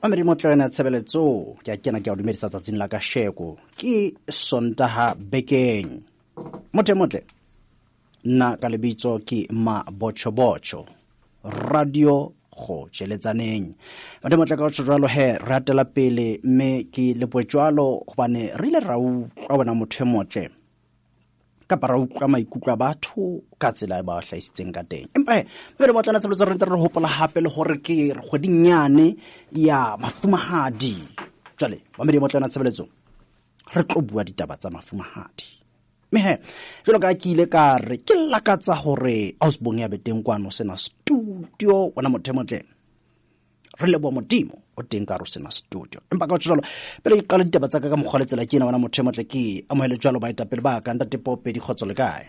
Ameri motlana tshebeletso ke a kena ke a dumedisa tsatsing la ka sheko ke Sontaha bekeng motle nna ka lebitso ke ma bocho radio go tseletsaneng ba motle ka tshwalo he ratela pele mme ke lepotjwalo gobane re ile ra utlwa bona motho motle ka para utlwa maikutlo batho ka tsela ba hlaisitseng ka teng empa re motlana tsebetso re ntse re hopola hape le hore ke kgwedinyane ya mafumahadi jwale ba me motlana tsebetso re tlo bua ditaba tsa mafumahadi mehe jalo ka ke ile ka re ke lakatsa hore Ausbongi ya beteng kwano sena studio ona motho motle re le bo modimo o teng ka ro sena studio empa ka tsholo pele ke qala ditaba tsa ka mogoletsela ke ena ona motho motle ke amohele jalo ba etapele ba ka ntate Poopedi khotso le kae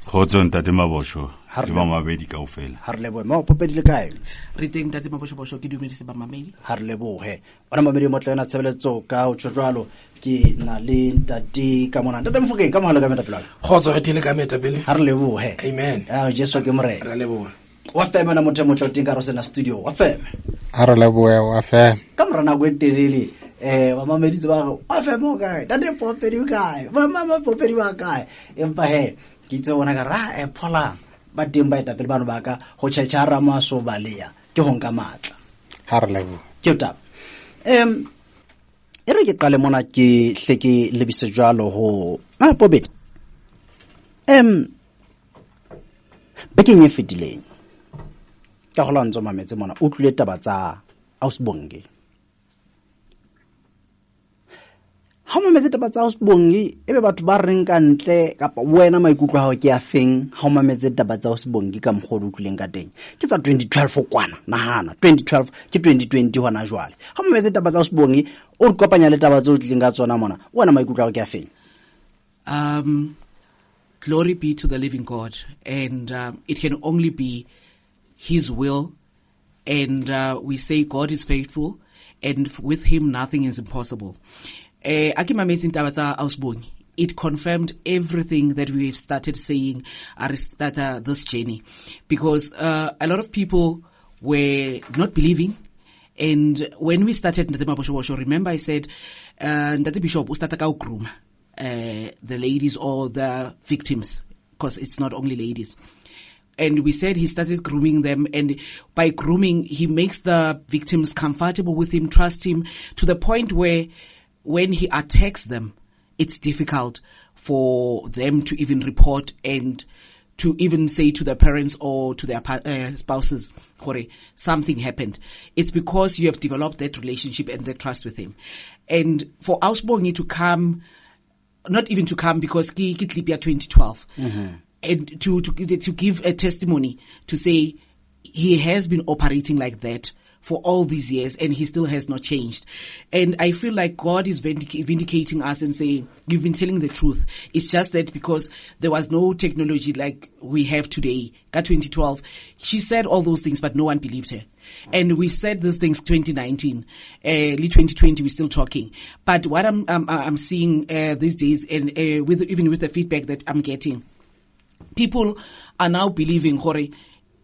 khotso ntate Mabosho le ba mabedi kaofela ha re le bo mo Poopedi le kae re teng ntate Mabosho ke dumedise ba mamedi ha re le bo he ona mamedi motle yona tshebeletso ka o tsholo ke na le ntate ka mona ntate Mfokeng ka mohala ka metapela khotso re tile ka metapele ha re le bo he amen Jesu ke more re le bo wa fema na motho motle o teng ka ro sena studio wa fema a re leboe wa fe ka morana go telele wa mameditse ba go wa fe mo kae date Poopedi kae ba mama Poopedi wa kae empa he ke tse bona ka ra phola ba teng ba etapele bana ba ka go tshetsara maso balea ke ho nka matla ha re leboe ke ta ere ke qale mona ke hle ke lebise jwalo ho Poopedi bekeng e fetileng ka go lantso mametse mona o tlile taba tsa Ausbongi ha mametse taba tsa Ausbongi ebe batho ba reng ka ntle kapa wena maikutlo ha o ke a feng ha mametse taba tsa Ausbongi ka mogolo utlileng ka teng ke tsa 2012 kwana nahana 2012 ke 2020 hona jwale ha mametse taba tsa Ausbongi o kopanya le taba tse utlileng ka tsona mona wena maikutlo ha o ke a feng glory be to the living God and it can only be His will, and we say God is faithful, and with Him nothing is impossible. Akimamezin taba tsa Ausbongi, it confirmed everything that we've started saying at this journey, because a lot of people were not believing, and when we started Ndate Mabosho, remember I said Ndate Bishop ustata ka groom the ladies or the victims, because it's not only ladies. And we said he started grooming them, and by grooming, he makes the victims comfortable with him, trust him, to the point where when he attacks them, it's difficult for them to even report and to even say to their parents or to their spouses, something happened. It's because you have developed that relationship and that trust with him. And for Ausbongi to come, not even to come, because Kitlipia 2012, and to give a testimony to say he has been operating like that for all these years and he still has not changed. And I feel like God is vindicating us and saying, you've been telling the truth. It's just that because there was no technology like we have today, 2012, she said all those things, but no one believed her. And we said these things 2019, early 2020, we're still talking. But what I'm seeing these days, and even with the feedback that I'm getting, people are now believing,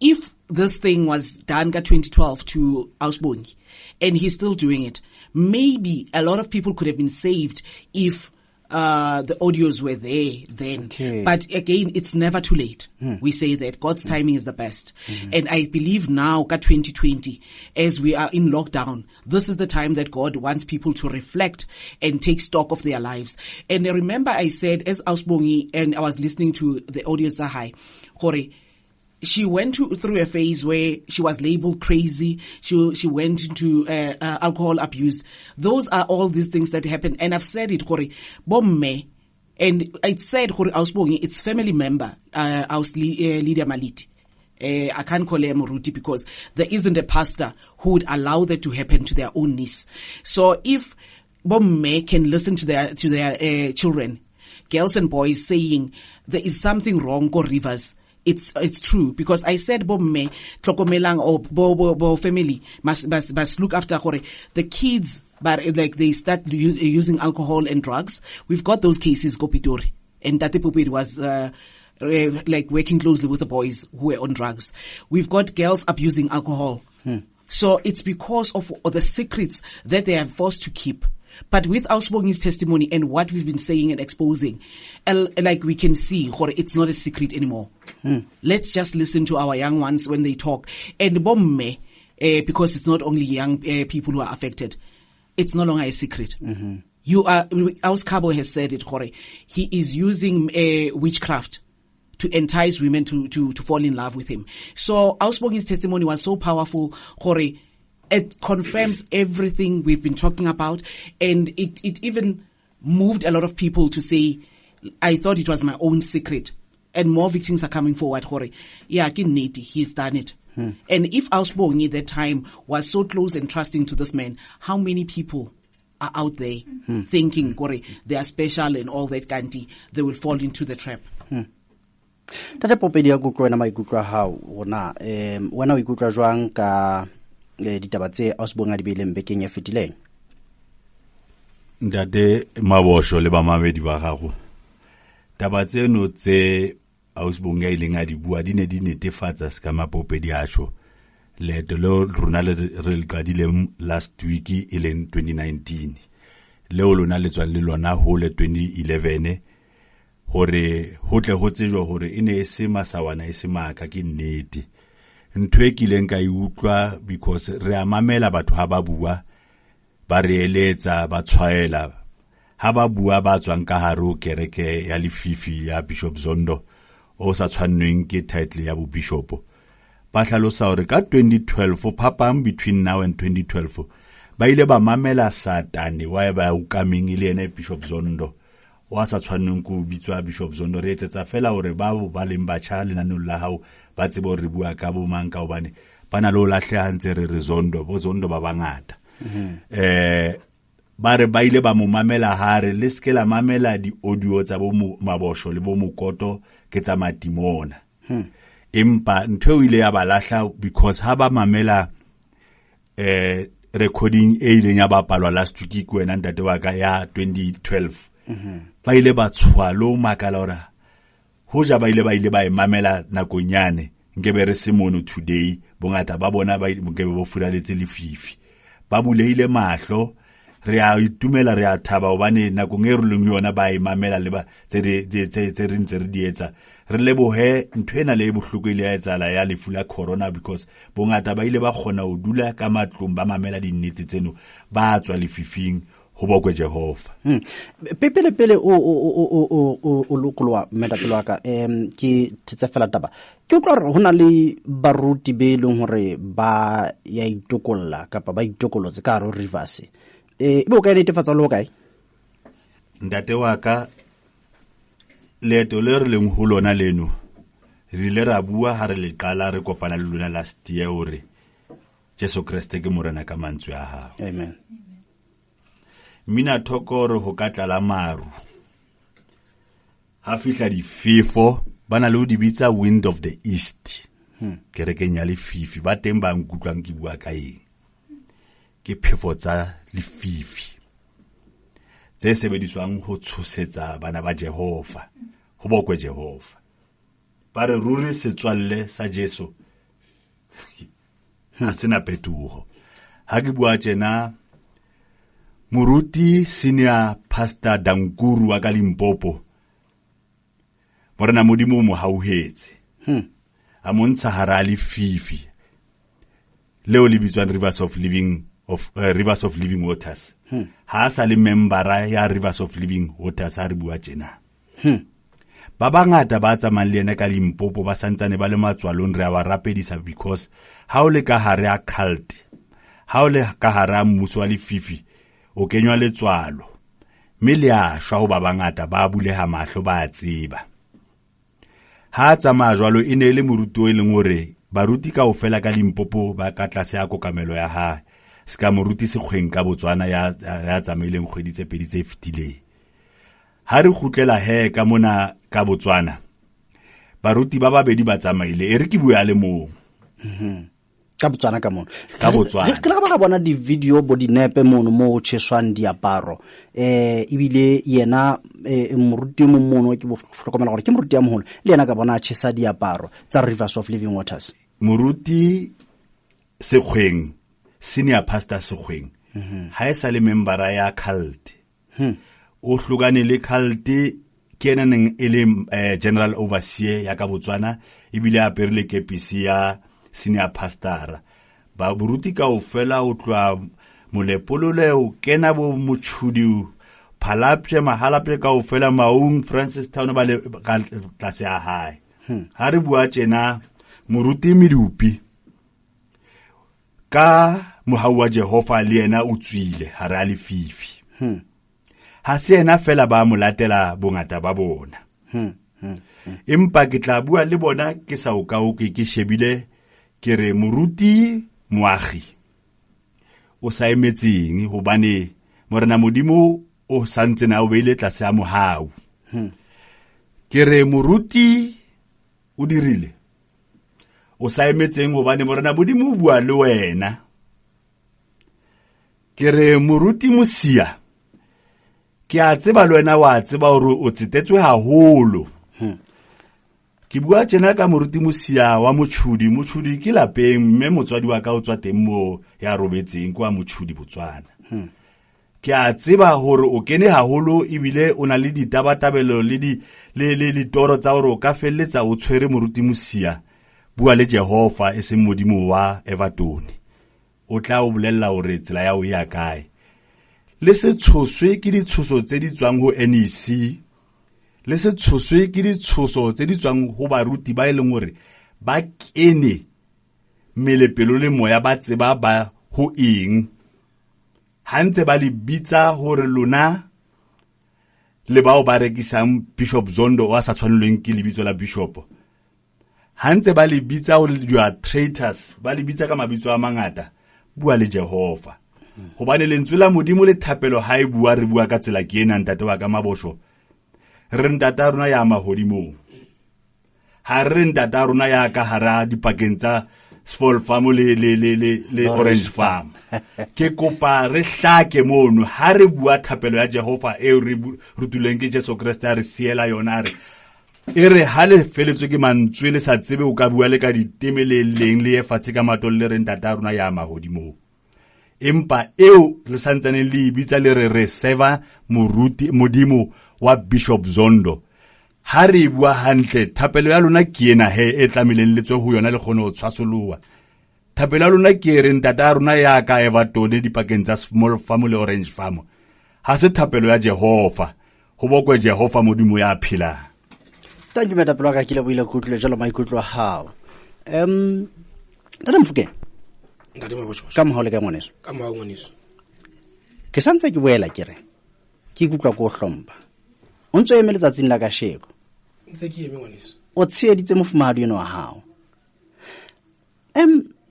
if this thing was done in 2012 to Ausbongi, and he's still doing it, maybe a lot of people could have been saved if the audios were there then. Okay. But again, it's never too late. We say that God's timing is the best. And I believe now, 2020, as we are in lockdown, this is the time that God wants people to reflect and take stock of their lives. And I remember I said, as Ausbongi, and I was listening to the audios that high, she went through a phase where she was labeled crazy. She went into alcohol abuse. Those are all these things that happen. And I've said it, bomme, and I said, Ausbongi, it's family member, Lydia Maliti. I can't call her Moruti because there isn't a pastor who would allow that to happen to their own niece. So if bomme can listen to their children, girls and boys, saying there is something wrong, go Rivers. It's true, because I said bomme tlokomelang or bo family must look after the kids, but like they start using alcohol and drugs. We've got those cases, Gopitori, and Tate Poopedi was like working closely with the boys who were on drugs. We've got girls abusing alcohol. So it's because of the secrets that they are forced to keep. But with Bongi's testimony and what we've been saying and exposing, like we can see, it's not a secret anymore. Let's just listen to our young ones when they talk. And bomme, because it's not only young people who are affected, it's no longer a secret. Cabo has said it, he is using witchcraft to entice women to fall in love with him. So Bongi's testimony was so powerful, it confirms everything we've been talking about, and it even moved a lot of people to say, I thought it was my own secret. And more victims are coming forward. Yeah, he's done it. And if Bongi at that time was so close and trusting to this man, how many people are out there thinking they are special and all that kanti, they will fall into the trap? Tate Poopedi ya kutlwa wena maikutlo hao wena o ikutlwa jwang ka ditaba tse Bongi di beileng bekeng ya fetileng? Ntate Mabosho le ba mamedi ba gago, taba tseno tse Bongi a ileng a di bua di ne di netefatsa se ka Poopedi a tjho leeto leo rona re le qadile last week e leng 2019 leo lona le tswang le lona ho le 2011 hore ho tle ho tsejwa hore e ne se masawana e se maka ke nnete. Ntwe kileng ka iutlwa because re amamela batho ha ba bua ba re eletsa ba tshwaela ha ba bua ba tswang ka haro kereke ya lefifi ya Bishop Zondo o sa tshwannweng ke title ya bo bishop ba hlalosa hore ka 2012 phapang between now and 2012 ba ile ba mamela Satane wa ba ukameng ile ene Bishop Zondo wa sa tshwannweng ku bitswa Bishop Zondo re etsetsa fela hore ba leng batjha lenanong la hao ba tsebe hore bua ka bo mang ka hobane bana lo lahle ntse re Zondo ba bangata ba re ba ile ba mo mamela hare le skela mamela di audio tsa bo Mabosho le bo Mokoto ke tsa matimona empa ntho ile ya ba lahla because ha ba mamela recording e ileng ya bapalwa last week ku wena ntate wa ka ya 2012 ba ile ba tshwalo makala ora hoja ba ile ba mamela nakonyane nkebe re semono today bongata ba bona ba nkebe bo furaletse lefifi ba bulehile mahlo re a itumela re a thaba hobane nakong e ruleng yona ba mamela le ba tse re ntse re dietsa re lebohe ntwena le bohloko ile ya etsala ya lefula corona because bongata ba ile ba khona ho dula ka matlong ba mamela dinnete tseno ba tswa lefifing ho bokwe Jehova. Pele o lokolwa metapelo wa ka ke tsetsa fela taba ke utlwa re hona le baruti be leng hore ba ya itokolla kapa ba itokolotse ka ro reverse ibe o ka netefatsa lo kae? Ndate wa ka leeto le re leng ho lona leno re ile ra bua ha re le qala re kopana le lona last year hore Jesu Kriste ke morena ka mantswe a hao. Amen. Mina thokoro ho ka tlala maru ha fihla difefo bana le ho di bitsa wind of the east kerekeng ya lefifi ba teng ba nkutlwang ke bua ka eng ke phefo tsa lefifi tse sebediswang ho tshosetsa bana ba Jehova ho bokwe Jehova ba re ruri setswalle sa Jesu ha sena petuho ha ke bua tjena Muruti senior pastor Dankuru wa ka Limpopo morena modimo mo hauhetse a montsha hara lefifi leo le bitswang rivers of living waters ha sa le membera ya rivers of living waters ha re bua tjena ba bangata ba tsamayang le ena ka Limpopo ba santsane ba le matswalong re a ba rapedisa because ha o le ka hare a cult ha o le ka hara mmuso wa lefifi o kenywa letswalo mme le a shwa ho ba bangata ba buleha mahlo ba a tseba ha tsamaya jwalo e ne le moruti o leng hore baruti ka ofela ka Limpopo ba ka tlase ya kokamelo ya hae ska moruti sekgweng ka Botswana ya tsamaileng kgwedi tse pedi tse fetileng ha re khutlela he ka mona ka Botswana baruti ba babedi ba tsamaile e re ke bua le mo ka Botswana ka mono ka Botswana ke la ba bona di video bo dinepe mono mo tsheswang diaparo ibile yena moruti mo mono ke bo hlokomela gore ke moruti ya moholo le yena ka bona tshesa diaparo tsa rivers of living waters moruti sekgweng senior pastor Sekgweng ha e sa le membera ya cult o hlokane le cult ke ena neng e le general overseer ya ka Botswana ebile a perile kepisi ya senior pastor ba buruti ka o fela o tloa molepolole o kena bo motshudi Palapje mahalapje ka o fela Maung Francis Town ba le tlase a hae ha re bua tjena moruti Medupi ka mohau wa Jehova le yena o tswile ha re a le fifi ha se yena fela ba molatela bongata ba bona empa ke tla bua le bona ke sa o ka o ke shebile ke re moruti moagi o sa emetseng hobane morena modimo o santse na o beile tlase a mohau ke re moruti o dirile o sa emetseng hobane morena modimo o bua le wena ke re moruti mosia ke a tseba le wena wa tseba hore o tsetetswe haholo ke bua tjena ka moruti mosia wa motshudi ke lapeng mme motswadi wa ka o tswa teng mo ya robetseng kwa motshudi Botswana ke a tseba hore o kene haholo ebile o na le ditabatabelo le ditoro tsa hore o ka felletsa o tshwere moruti mosia bua le Jehova e seng modimo wa Everton o tla o bolella hore tsela ya o ya kae le se tshoswe ke ditshoso tse di tswang ho NEC le se tshoswe ke ditshoso tse di tswang ho baruti ba eleng hore ba kene melepelo le moya ba tseba ba ho eng hantse ba le bitsa hore lona le bao ba rekisang Bishop Zondo wa sa tshwanelweng ke lebitso la bishop hantse ba le bitsa hore you are traitors ba le bitsa ka mabitso a mangata bua le Jehova hobane lentswe la modimo le thapelo ha e bua re bua ka tsela ke ena ntate wa ka Mabosho re ntata rona ya mahodimo ha re ntata rona ya ka hara dipakeng tsa Small Farm le Orange Farm ke kopa re hlake mono ha re bua thapelo ya Jehova e re rutuleng ke Jesu Kriste a re siela yona re e re ha le feletswe ke mantswe le sa tsebe o ka bua le ka ditemeleleng le efatshe ka matolo le re ntata rona ya mahodimo empa eo le santsane le bitsa le re serva moruti modimo wa Bishop Zondo ha re bua hantle thapelo ya lona ke ena he e tlameleng letswe ho yona le kgone ho tshwasoloa thapelo ya lona ke re ntata rona ya ka Everton dipakeng tsa Small Farm le Orange Farm ha se thapelo ya Jehova ho bokwe Jehova modimo ya phela thank you metapelo ka kile boile kutlwe jalo maikutlo a hao tata Mfokeng ntate Mabotjho ka mohole ka ngwaneso ka mohau ngwaneso ke santse ke boela kere ke kutlwa go hlompa o ntse eme letsatsing la kasheko ntse ke eme ngwaneso o tsheditse mofumahadi eno wa hao e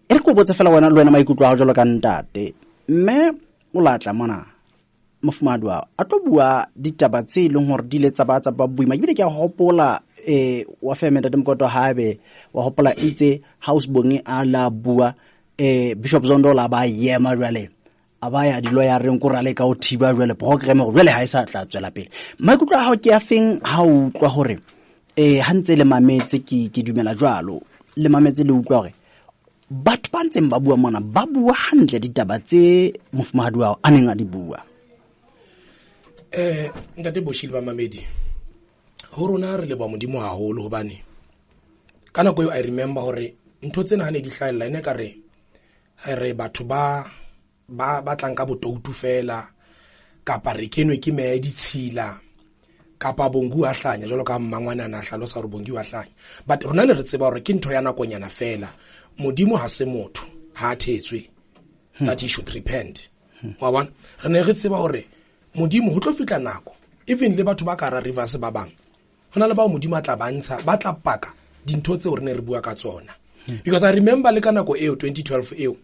re ko botse fela wena le wena maikutlo a jalo ka ntate mme o latla mona mofumahadi wa a tlo bua ditaba tse leng hore di le tsa ba buima ebile ke a hopola wa feme ntate Mokoto haebe wa hopola itse house bongi a la bua Bishop Zondo la ba yema jwale abaya dilo ya reng korale ka o thiba jwale program go jwale ha isa tla tswela pele maikutlo a hao ke a feng ha o utlwa hore hantse le mametse ke dumela jwalo le mametse le utlwa hore batho ba ntseng ba bua mona ba bua hantle ditaba tse mofumahadi wa a neng a di bua ntate Boshile ba mamedi ho rona re le ba modimo haholo hobane kana go I remember hore ntho tsena ha ne di hlaela ene ka re batho ba tlang ka botoutu fela kapa re kenwe ke me ditshila kapa bongu a hlanya jalo ka mmangwana na hlalosa hore bongi wa hlanya but rona ne re tseba hore ke ntho ya nakonyana fela modimo ha se motho ha thetswe that he should repent wa bona re ne re tseba hore modimo ho tlo fitla nako even le batho ba ka ra rivers ba bang hona le ba modimo a tla bantsha ba tla paka dintho tse re ne re bua ka tsona because I remember le ka nako eo 2012 eo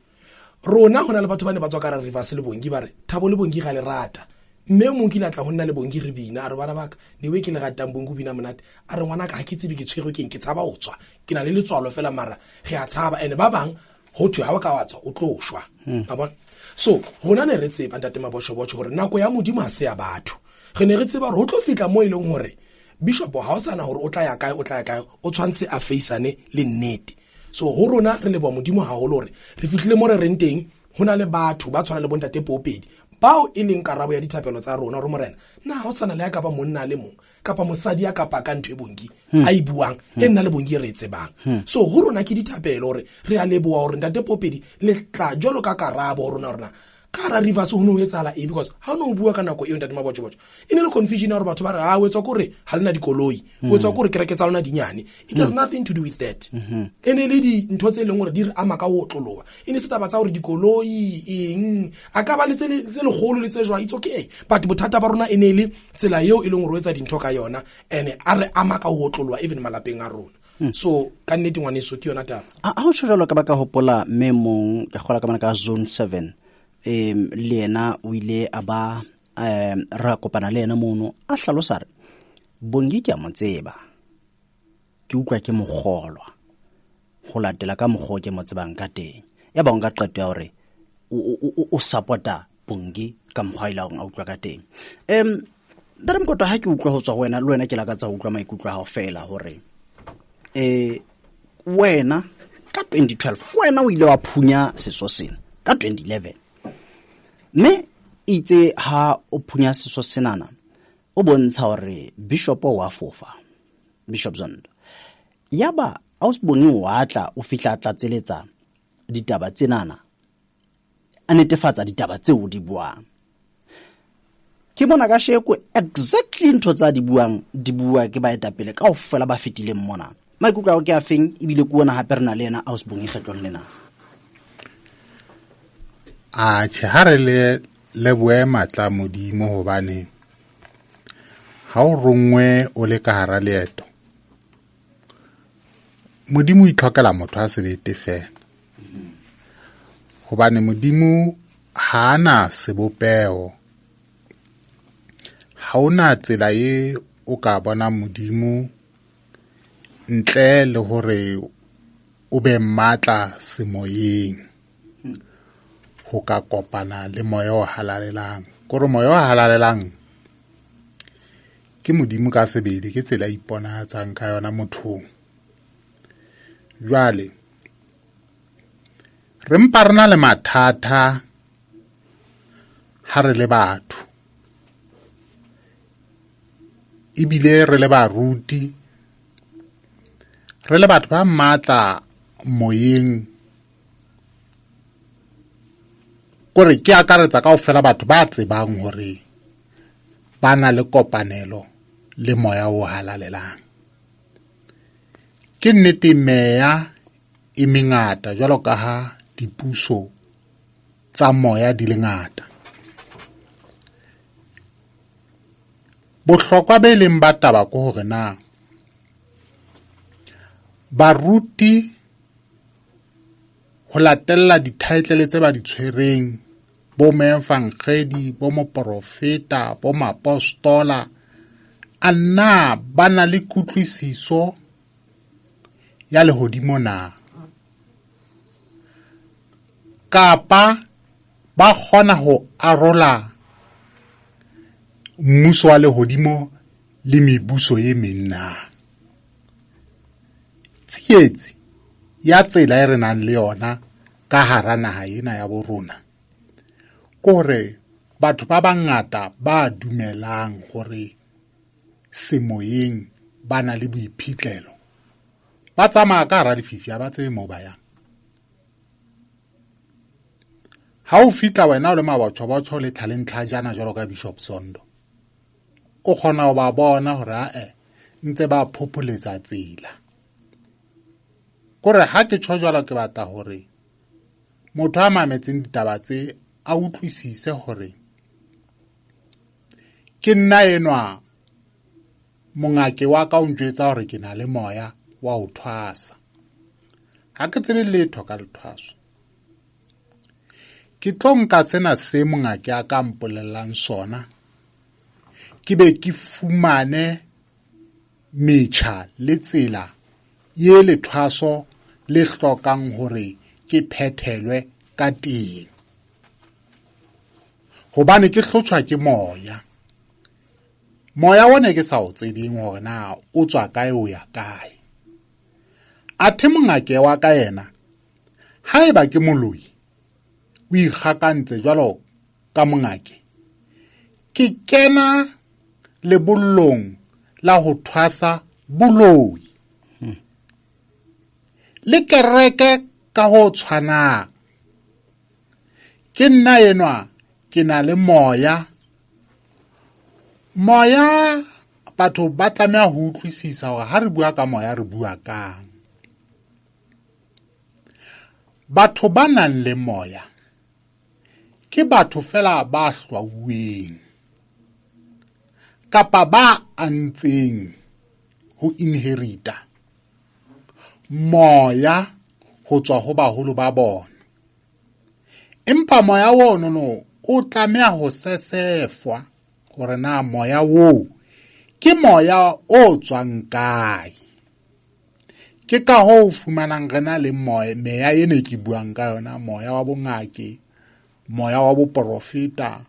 rona hona le batho ba ne ba tswa ka ra rivers le bongi ba re Thabo le bongi ga le rata mme mo ke latla honna le bongi re bina a re bana baka ne we ke le ratang bongu bina monate a re ngwana ka ha ke tsebe ke tshwego ke tsaba o tswa ke na le letswalo fela mara ge a tshaba ene ba bang ho thwe ha ba ka wa tswa o tlo shwa ba bona so hona ne re tseba ntate Mabotjho hore nako ya modimo ha se ya batho re ne re tseba hore ho tlo fitla mo ileng hore bishop ha o sana hore o tla ya kae o tshwantse a faceane le nnete so ho rona re le ba modimo haholo hore re fitlile mo re reng teng ho na le batho ba tshwana le bontate Poopedi bao e leng karabo ya dithapelo tsa rona hore morena na ho sana le ya kapa monna le mong kapa mosadi ya kapa ka ntho e Bongi a e buang e nna le Bongi re tsebang. So ho rona ke dithapelo hore re a leboha hore ntate Poopedi le tla jolo ka karabo ho rona kara rivers ho no etsala because ha no bua ka nako eo ntate Mabotjho e ne le confusion ya hore batho ba re ha o etswa kore ha lena dikoloi o etswa kore kereke tsa lona dinyane. It has nothing to do with that. Ene le di ntho tse leng hore di re ama ka ho tloloa ene se taba tsa hore dikoloi eng a ka ba le tse legolo le tse jwa it's okay but bothata ba rona ene le tsela eo e leng hore o etsa dintho ka yona ene a re ama ka ho tloloa even malapeng a rona. So ka nnete ngwaneso ke yona taba a o tsholo ka ba ka hopola memong ka gola ka mana ka zone 7 le yena o ile a ba ra kopana le yena mono a hlalosa re Bongi ke a mo tseba ke utlwa ke mogolwa go latela ka moggo ke mo tsebang ka teng ya ba nga qeto ya hore o supporta Bongi ka mogwa ile a utlwa ka teng. Dare Mokoto ha ke utlwa ho tswa wena le wena ke la ka tsa utlwa maikutlo ha o fela hore wena ka 2012 wena o ile wa phunya seso sena ka 2011 mme itse ha o phunya seso senana o bontsha hore bishop wa fofa Bishop Zondo yaba ausboni wa tla o fihla tlatseletsa ditaba tsenana a netefatsa ditaba tseo di buang ke bona ka sheko exactly ntho tsa di bua ke ba etapele ka ofela ba fetileng mona maikutlo ke a feng ibile ke bona hape rena le yena ausboni kgetlong lena a tshehare le boema tla modimo hobane ha o rongwe o le ka hara leeto modimo o itlhokela motho a sebete fela hobane modimo ha ana sebopeo ha ona tsela e o ka bona modimo ntle le hore o be matla semoyeng ho ka kopana le moya o halalelang kore moya o halalelang ke modimo ka sebedi ke tsela iponahatsang ka yona mothong jwale re mpa rena le mathata ha re le batho ibile re le baruti re le batho ba matla moyeng kore ke akaretsa kaofela batho ba tsebang hore ba na le kopanelo le moya o halalelang ke nnete meya e mengata jwalo ka ha dipuso tsa moya di le ngata bohlokwa be leng ba taba ko hore na baruti ho latella dithaetlele tse ba di tshwereng bo memfangedi bo moprofeta bo mapostola anna bana le kutlwisiso ya lehodimo na kapa ba kgona ho arola mmuso wa lehodimo le mebuso e menna tsietsi ya tsela e re nang le yona ka hara naha ena ya borona kore batho ba bangata ba dumelang hore semoyeng bana le boiphitlelo ba tsamaya ka hara lefifi ba tsebe moo ba yang ha o fitla wena o le mabotjho le thalentlhajana jwalo ka Bishop Zondo o kgona ho ba bona hore ntse ba phopholetsa tsela kore ha ke tsho jwalo ke batla hore motho a mametseng ditaba tse a utlwisise hore ke nna enwa mongake wa ka o ntjwetsa hore ke na le moya wa ho thwasa ha ke tsebe letho ka lethwaso ke tlo nka sena se mongake a ka mpolellang sona ke be ke fumane metjha le tsela ye lethwaso le hlokang hore ke phethelwe ka teng hobane ke hlotshwa ke moya wona ke sa o tsebeng hore na o tswa kae o ya kae athe mongake wa ka yena haeba ke moloi o ikgakantse jwalo ka mongake, ke kena lebollong la ho thwasa boloi le kereke ka ho tshwanang. Ke nna enwa ke na le moya batho ba tlameha ho utlwisisa hore ha re bua ka moya re bua kang. Batho ba nang le moya ke batho fela ba hlwauweng kapa ba antseng ho inherita moya ho tswa ho baholo ba bona. Empa moya wono o tlameha ho sesefwa hore na moya wo ke moya o tswang kae. Ke ka ho fumanang re na le meya ene ke buang ka yona, moya wa bongake, moya wa boprofeta,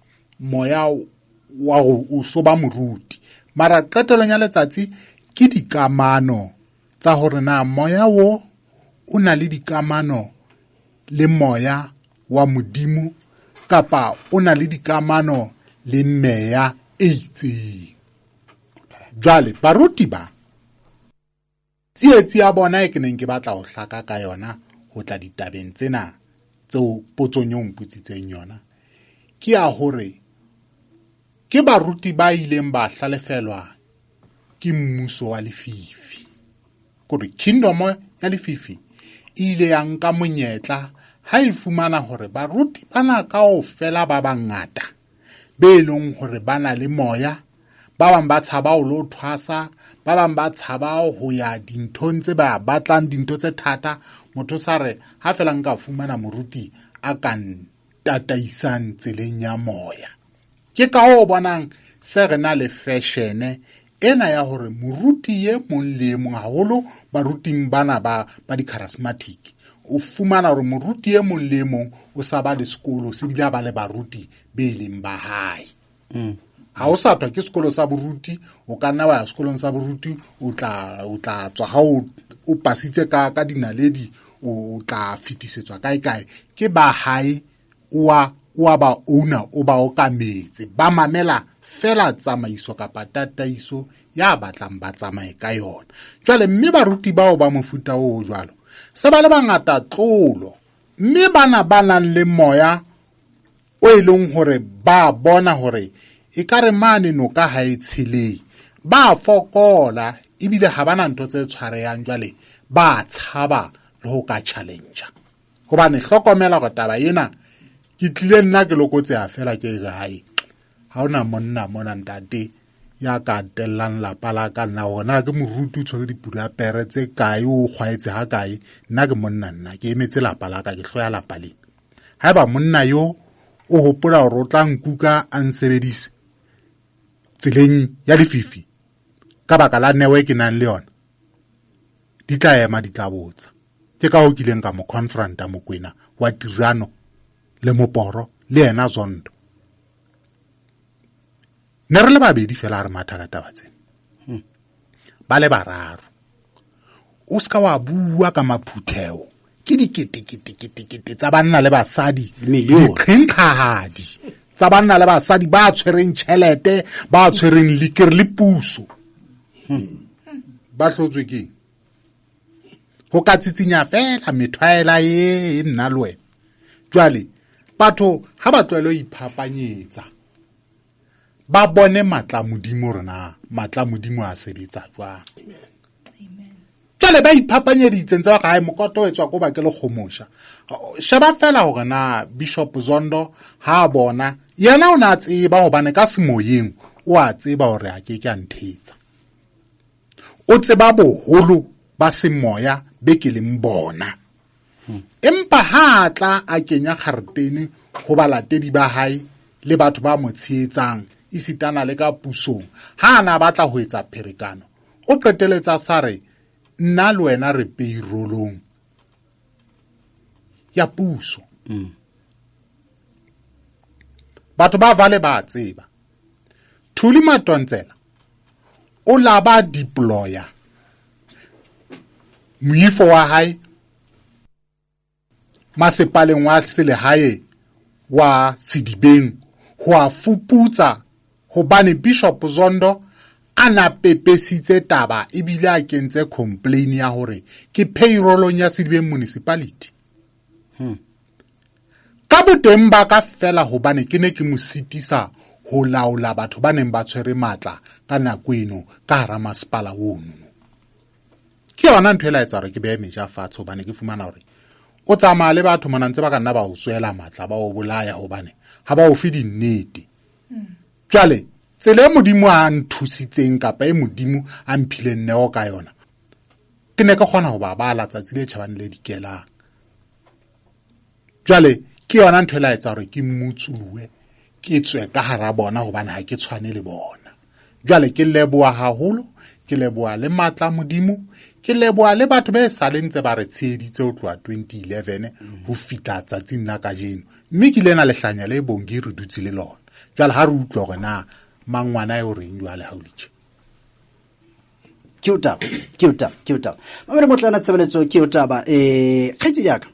moya wa o soba moruti. Mara qetelong ya letsatsi ke dikamano tsa hore na moya wo o na le dikamano le moya wa modimo kapa o na le dikamano le meya e itseng. Jwale baruti ba tsietsi ya bona e ke neng ke batla ho hlaka ka yona ho tla ditabeng tsena tseo potsong eo mputsitseng yona ke ya hore ke baruti ba ileng ba hlalefelwa ke mmuso wa lefifi, kore kingdom ya lefifi ile ya nka monyetla ha e fumana hore baruti bana kaofela ba bangata be leng hore bana le moya, ba bang ba tshaba ho lo thwasa, ba bang ba tshaba ho ya dinthong tse ba batlang, dintho tse thata. Motho sa re ha fela nka fumana moruti a kan tataisang tseleng ya moya. Ke ka ho bonang se re na le fashion ena ya hore moruti ye mong le mong haholo baruting bana ba di-charismatic, o fumana hore moruti ye mong le mong o sa ba le sekolo se bile ba le baruti be leng ba hae. Ha o sa thwa ke sekolo sa boruti, o ka nna wa ya sekolong sa boruti, o tla tswa ha o pasitse ka dinaledi, o tla fitisetswa kae ke ba hae, o ba owner, o ba okametse, ba mamela fela tsamaiso kapa tataiso ya batlang ba tsamaye ka yona. Jwale mme baruti bao ba mofuta o jwalo se ba le bangata tlolo, mme bana ba nang le moya o e leng hore ba bona hore e ka re mane noka ha e tshelei, ba fokola ebile ha bana ntho tse tshwarehang, jwale ba tshaba le ho ka challenge. Hobane hlokomela go taba ena ke tlile nna ke lokotse a fela ke re hae ha ona monna mona ntate ya ka tellang lapa la ka nna ona ke moruti o tshwere dipura pere tse kae o kgwaetse ha kae, nna ke monna, nna ke emetse lapa la ka, ke hloya lapa lena. Haeba monna yo o hopola hore o tla nkuka a nsebedise tseleng ya lefifi ka baka la network nang le yona, di tla ema di tla botsa. Ke ka ho kileng ka mo confronta Mokwena wa Tirano le Moporo le yena Zondo. Ne re le babedi fela re matha ka taba tsena, ba le bararo. O ska wa bua ka maphutheo ke dikete tsa banna le basadi, diqhenqhahadi tsa banna le basadi ba tshwereng tjhelete, ba tshwereng likere le puso, ba hlotswe ke ho ka tsitsinya fela methwaela e nna le wena. Jwale batho ha ba tlwaelo iphapanyetsa, ba bone matla modimo rena matla modimo a sebetsa jwang. Jwale ba iphapanyeditse ntse ba ga Mokoto e tswa ko ba ke le khomosha. Sheba fela hore na Bishop Zondo ha bona yena o na tseba hobane ka semoyeng o a tseba hore a ke nthetsa. O tseba boholo ba semoya be ke le mbona. Empa ha tla a kenya khartene ho balatedi ba hae le batho ba mo tsheetsang isitana le ka pusong, ha ana batla ho etsa pherekano, o qeteletsa sare nna le wena re peirolong ya puso. Batho ba vale ba tseba Thuli Matontsela o la ba deploya moifo wa hae masepaleng wa selehae wa sedibeng ho a fuputsa hobane Bishop Zondo ana pepesitse taba ebile a kentse complain ya hore ke payrollong ya Sedibeng municipality. Ka boteng ba ka fela hobane ke ne ke mo sitisa ho laola batho ba neng ba tshwere matla ka nako eno ka hara masepala ono. Ke yona ntho e la etsa hore ke behe meja fatshe hobane ke fumana hore o tsamaya le batho mona ntse ba ka nna ba o tswela matla ba o bolaya hobane ha ba o fi dinnete. Jwale tsela e Modimo a nthusitseng kapa e Modimo a mphileng neo ka yona ke ne ke kgona ho ba bala tsatsi le tjhabane le dikelang. Jwale ke yona ntho e la etsa hore ke mmutsuluwe ke tswe ka hara bona hobane ha ke tshwane le bona. Jwale ke leboha haholo, ke leboha le matla Modimo, ke leboha le batho ba sa le ntse ba re tsheditse ho tloha 2011 ho fita tsatsing la kajeno. Mme ke lena lehlanya le Bongi re dutse le lona. Jwale ha re utlwa hore na mangwana e o reng jwale ha o ditje. Ke utaba. Mamele motlana tshebeletso ke utaba kgetsi yaka.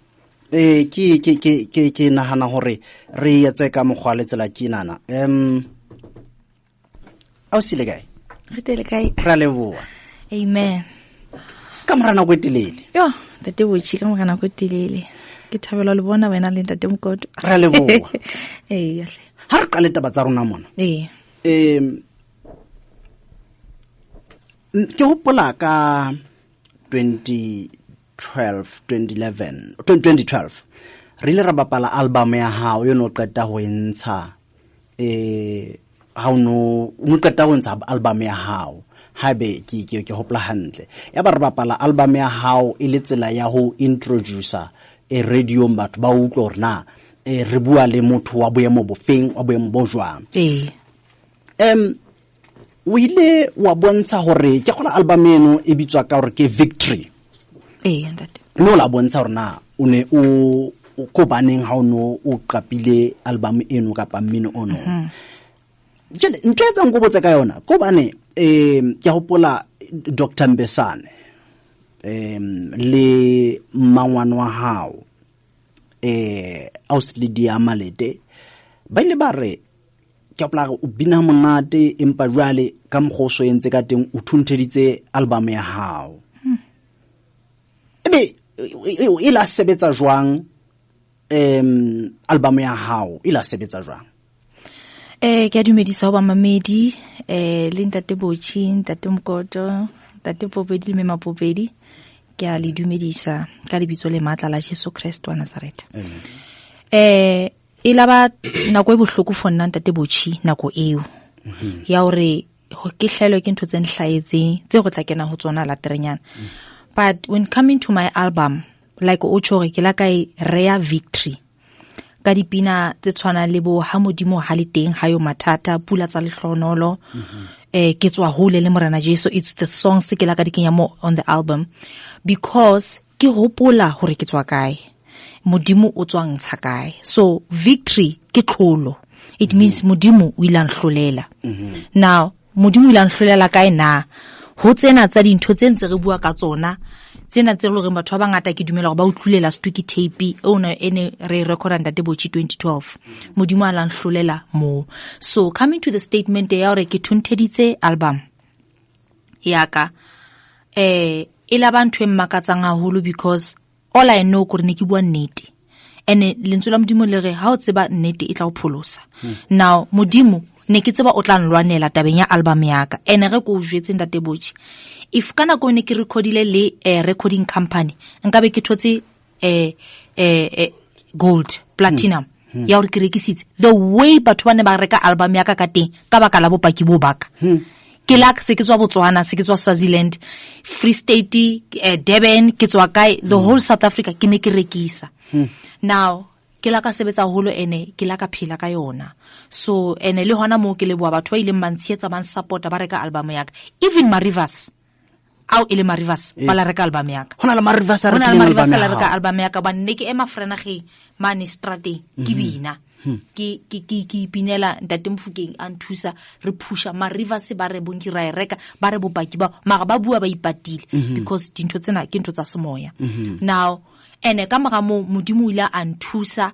Ke nahana hore re etse ka mokgwa le tsela ke nana. Au sile kae? Re tele kae? Ra leboha. Amen. Ka mora nako e telele. Yo, tate botjhi ka mora nako e telele. Ke thabela le bona wena le tate Mokoto. Ra leboha. Yahle. Ha re qale taba tsa rona mona. Ke hopola ka 2012 re ile ra bapala album ya hao yo no qeta ho entsha ha no qeta ho ntsha album ya hao haebe ke hopola hantle ya ba re bapala album ya hao e le tsela ya ho introduce e radio batho ba utlwa hore na re bua le motho wa boemo bofeng wa boemo bo jwang. O ile wa bontsha hore ke gona album eno e bitswa ka hore ke Victory. Ntate. No la bontsha hore na o ne o ko baneng ha o no o qapile album eno ka pa mmino ono. Jele ntwe tsa ngo botsa ka yona ko bane ke hopola Dr Mbesane le mangwana wa hao Auslidi Amalete ba ile ba re ke hopola o bina monate empa jwale ka mkgoso entse ka teng o thuntheditse album ya hao. Ebe ila sebetsa jwang album ya hao ila sebetsa jwang? Ke a dumedisa ho ba mamedi le ntate Botjhi, ntate Mokoto, ntate Poopedi le Mama Poopedi. Ke a le dumedisa ka lebitso le matla la Jesu Kristo wa Nazareth. E laba nako e bohloko for nna ntate Botjhi nako eo ya hore ke hlelo ke ntho tse nhlaetseng tse go tla kena ho tsona la trenyana. But when coming to my album, like o tshore ke la kai Rare Victory ka dipina tse tshwana le bo ha Modimo ha le teng ha yo mathata pula tsa lehlonolo ke tswa hole le morena Jesu. It's the songs ke la ka dikenya mo on the album because ke hopola hore ke tswa kae Modimo o tswa ntsha kae. So victory ke tlholo, it means Modimo o ila nhlolela. Now Modimo o ila nhlolela kae na ho tsena tsa dintho tse ntse re bua ka tsona tsena tse re batho ba ngata ke dumela go ba utlulela stuki tape ona ene re recorda ntate Botjhi 2012 Modimo a la nhlolela mo. So coming to the statement ya hore ke thuntheditse album yaka e la bantho e mmakatsang haholo because all I know gore ne ke bua nnete ene lentswe la Modimo le re ha o tseba nnete e tla o pholosa. Now Modimo ne ke tseba o tla nlwanela tabeng ya album yaka ene re go jwetse ntate Botjhi if kana go ne ke recordile le recording company nkabe ke thotse gold platinum ya hore ke rekisitse the way batho ba ne ba reka album yaka ka teng ka baka la bopaki bo baka ke la se ke tswa Botswana se ke tswa Swaziland Free State Durban ke tswa kae the whole South Africa ke ne ke rekisa. Now ke la ka sebetsa holo ene ke la ka phela ka yona. So ene le hona mo ke le bua batho ba ile mantshietsa ban support ba reka album yaka even Marivas au ile Marivas ba la reka album yaka Hona la Marivas a reka album yaka ba nne ke ema frena ge mani strate ke bina ki pinela ntate Mfukeng a nthusa re pusha Marivas ba re Bongi ra reka ba re bopaki ba maga ba bua ba ipatile because dintho tsena ke ntho tsa semoya. Now ene ka maga mo Modimo ile a nthusa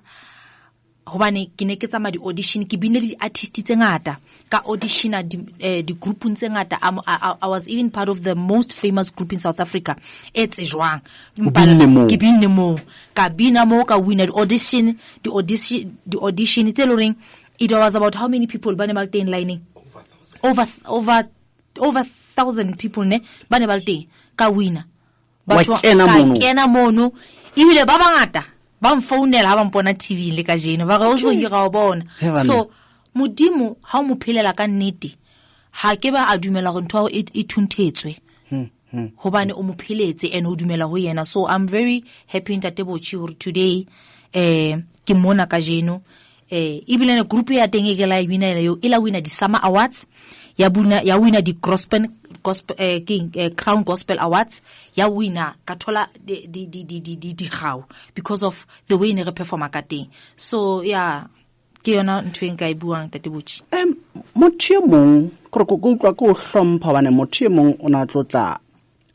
hobane ke ne ke tsama di audition ke bine le di artist tse ngata ka auditiona di groupung tse ngata. I was even part of the most famous group in South Africa it's jwang ke bine mo ka bina mo ka winner the audition tse loreng it was about how many people ba ne ba teng lining over 1,000 people ne ba ne ba teng ka winner ba kena mono ibile ba bangata ba mfounela ha ba mpona TV le ka jeno ba go go ga bona. So modimo ha o mo phelela ka nnete ha ke ba a dumela go ntwa e thunthetswe hobane o mo pheletse and o dumela ho yena. So I'm very happy ntate Botjhi hore today ke mona ka jeno ibile ne group ya teng e ke la winela yo ila winner di Summer Awards ya winner di Crown Gospel Awards ya winner ka thola di gao because of the way ne re performa ka teng. So yeah ke yona ntwe nka e buang tate Botjhi. Motho e mong go utlwa go hlompha bane motho e mong o na tlotla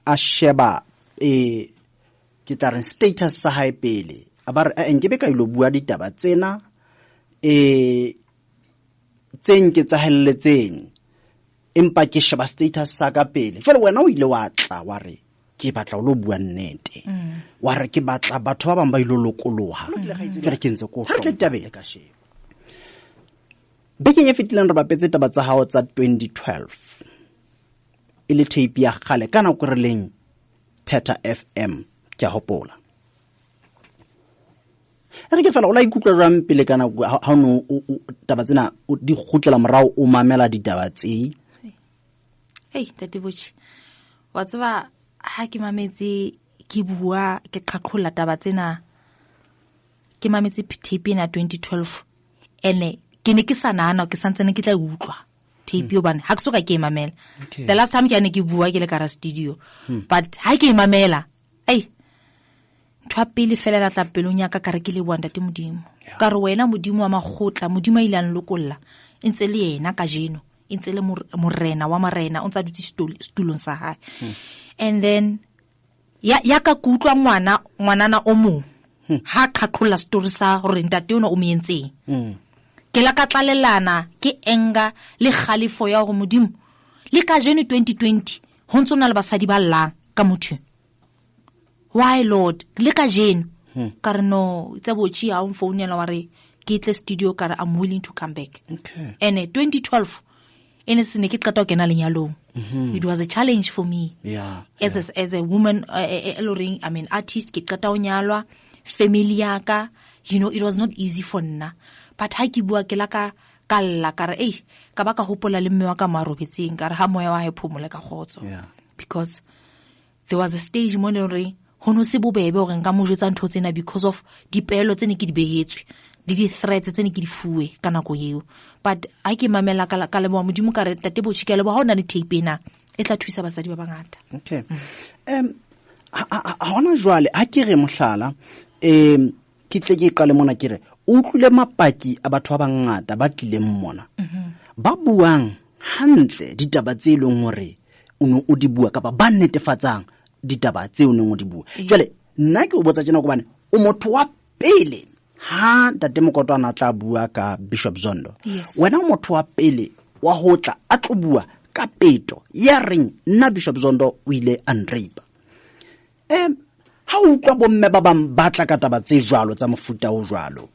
a sheba ke tla re status sa hae pele a ba re nke be ka ilo bua ditaba tsena tseng ke tsa helletseng empa ke sheba status sa ka pele. Jwale wena o ile wa tla wa re ke batla o lo bua nnete wa re ke batla batho ba bang ba ilo lokoloha jwale ke ntse go hlompha tabele ka sheba bekeng e fetileng re bapetse taba tsa hao tsa 2012 ile tape ya gale kana go re leng Theta FM ke a hopola re ke fela o la ikutlwa jwang pele kana ha no taba tsena di gutlela morao o mamela ditaba tse. Hey tate Botjhi wa tseba ha ke mametse ke bua ke qhaqholla taba tsena ke mametse tape na 2012 ene ke ne ke sa nana ke santsane ke tla utlwa tape yo bana ha ke soka ke mamela the last time ke ne ke bua ke le ka studio but ha ke mamela ntwa pele fela la tla pelong ya ka re ke le bua ntate modimo ka re wena modimo wa magotla modimo ile an lokolla ntse le yena ka jeno ntse le morena wa marena o ntsa dutse stulong sa hae and then ya ka kutlwa ngwanana o mong ha qhaqholla story sa hore ntate ona o mientseng ke la ka tlalelana ke enga le khalifo ya go modimo le ka jeno 2020 ho ntsona le basadi ba llang ka motho. Why Lord le ka jeno ka re no tsa Botjhi a mfounela wa re ke tle studio ka re I'm willing to come back. And 2012 ene se ne ke qeta go kena lenyalong. It was a challenge for me as a woman eloring I mean artist ke qeta go nyalwa family ya ka you know it was not easy for nna but ha ke bua ke la ka lla ka re ka ba ka hopola le mme wa ka marobetseng ka re ha moya wa hae phomole ka khotso because there was a stage mo le re hono se bobebe gore nka mo jotsa ntho tsena because of dipelo tse ne ke di behetswe le di threats tse ne ke di fuwe ka nako eo but ha ke mamela ka le mo modimo ka re tate Botjhi ke le ba hona le tape ena e tla thusa basadi ba bangata. Ha ona jwale ha ke re mohlala ke tle ke qale mona ke re o tlile mapaki a batho ba bangata ba tlile mmona ba buang hantle ditaba tse leng hore o no o di bua ka ba netefatsang ditaba tse o neng o di bua. Jwale nna ke o botsa tsena go bane o motho wa pele ha ntate Mokoto ana tla bua ka Bishop Zondo wena o motho wa pele wa hotla a tlo bua ka peto ya reng nna Bishop Zondo o ile unrape ha o utlwa bomme ba bang batla ka taba tse jwalo tsa mofuta o jwalo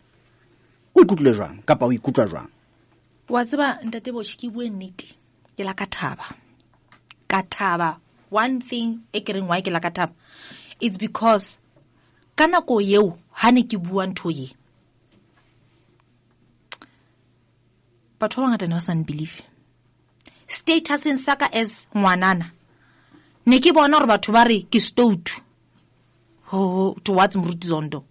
o ikutlwe jwang kapa o ikutlwa jwang? Wa tseba ntate Botjhi ke bue nnete ke la ka thaba one thing e kereng why ke la ka thaba it's because kana ko yeo ha ne ke bua ntho ye batho ba ngata ne ba sa believe status in saka as ngwanana ne ke bona gore batho ba re ke stout towards Mruti Zondo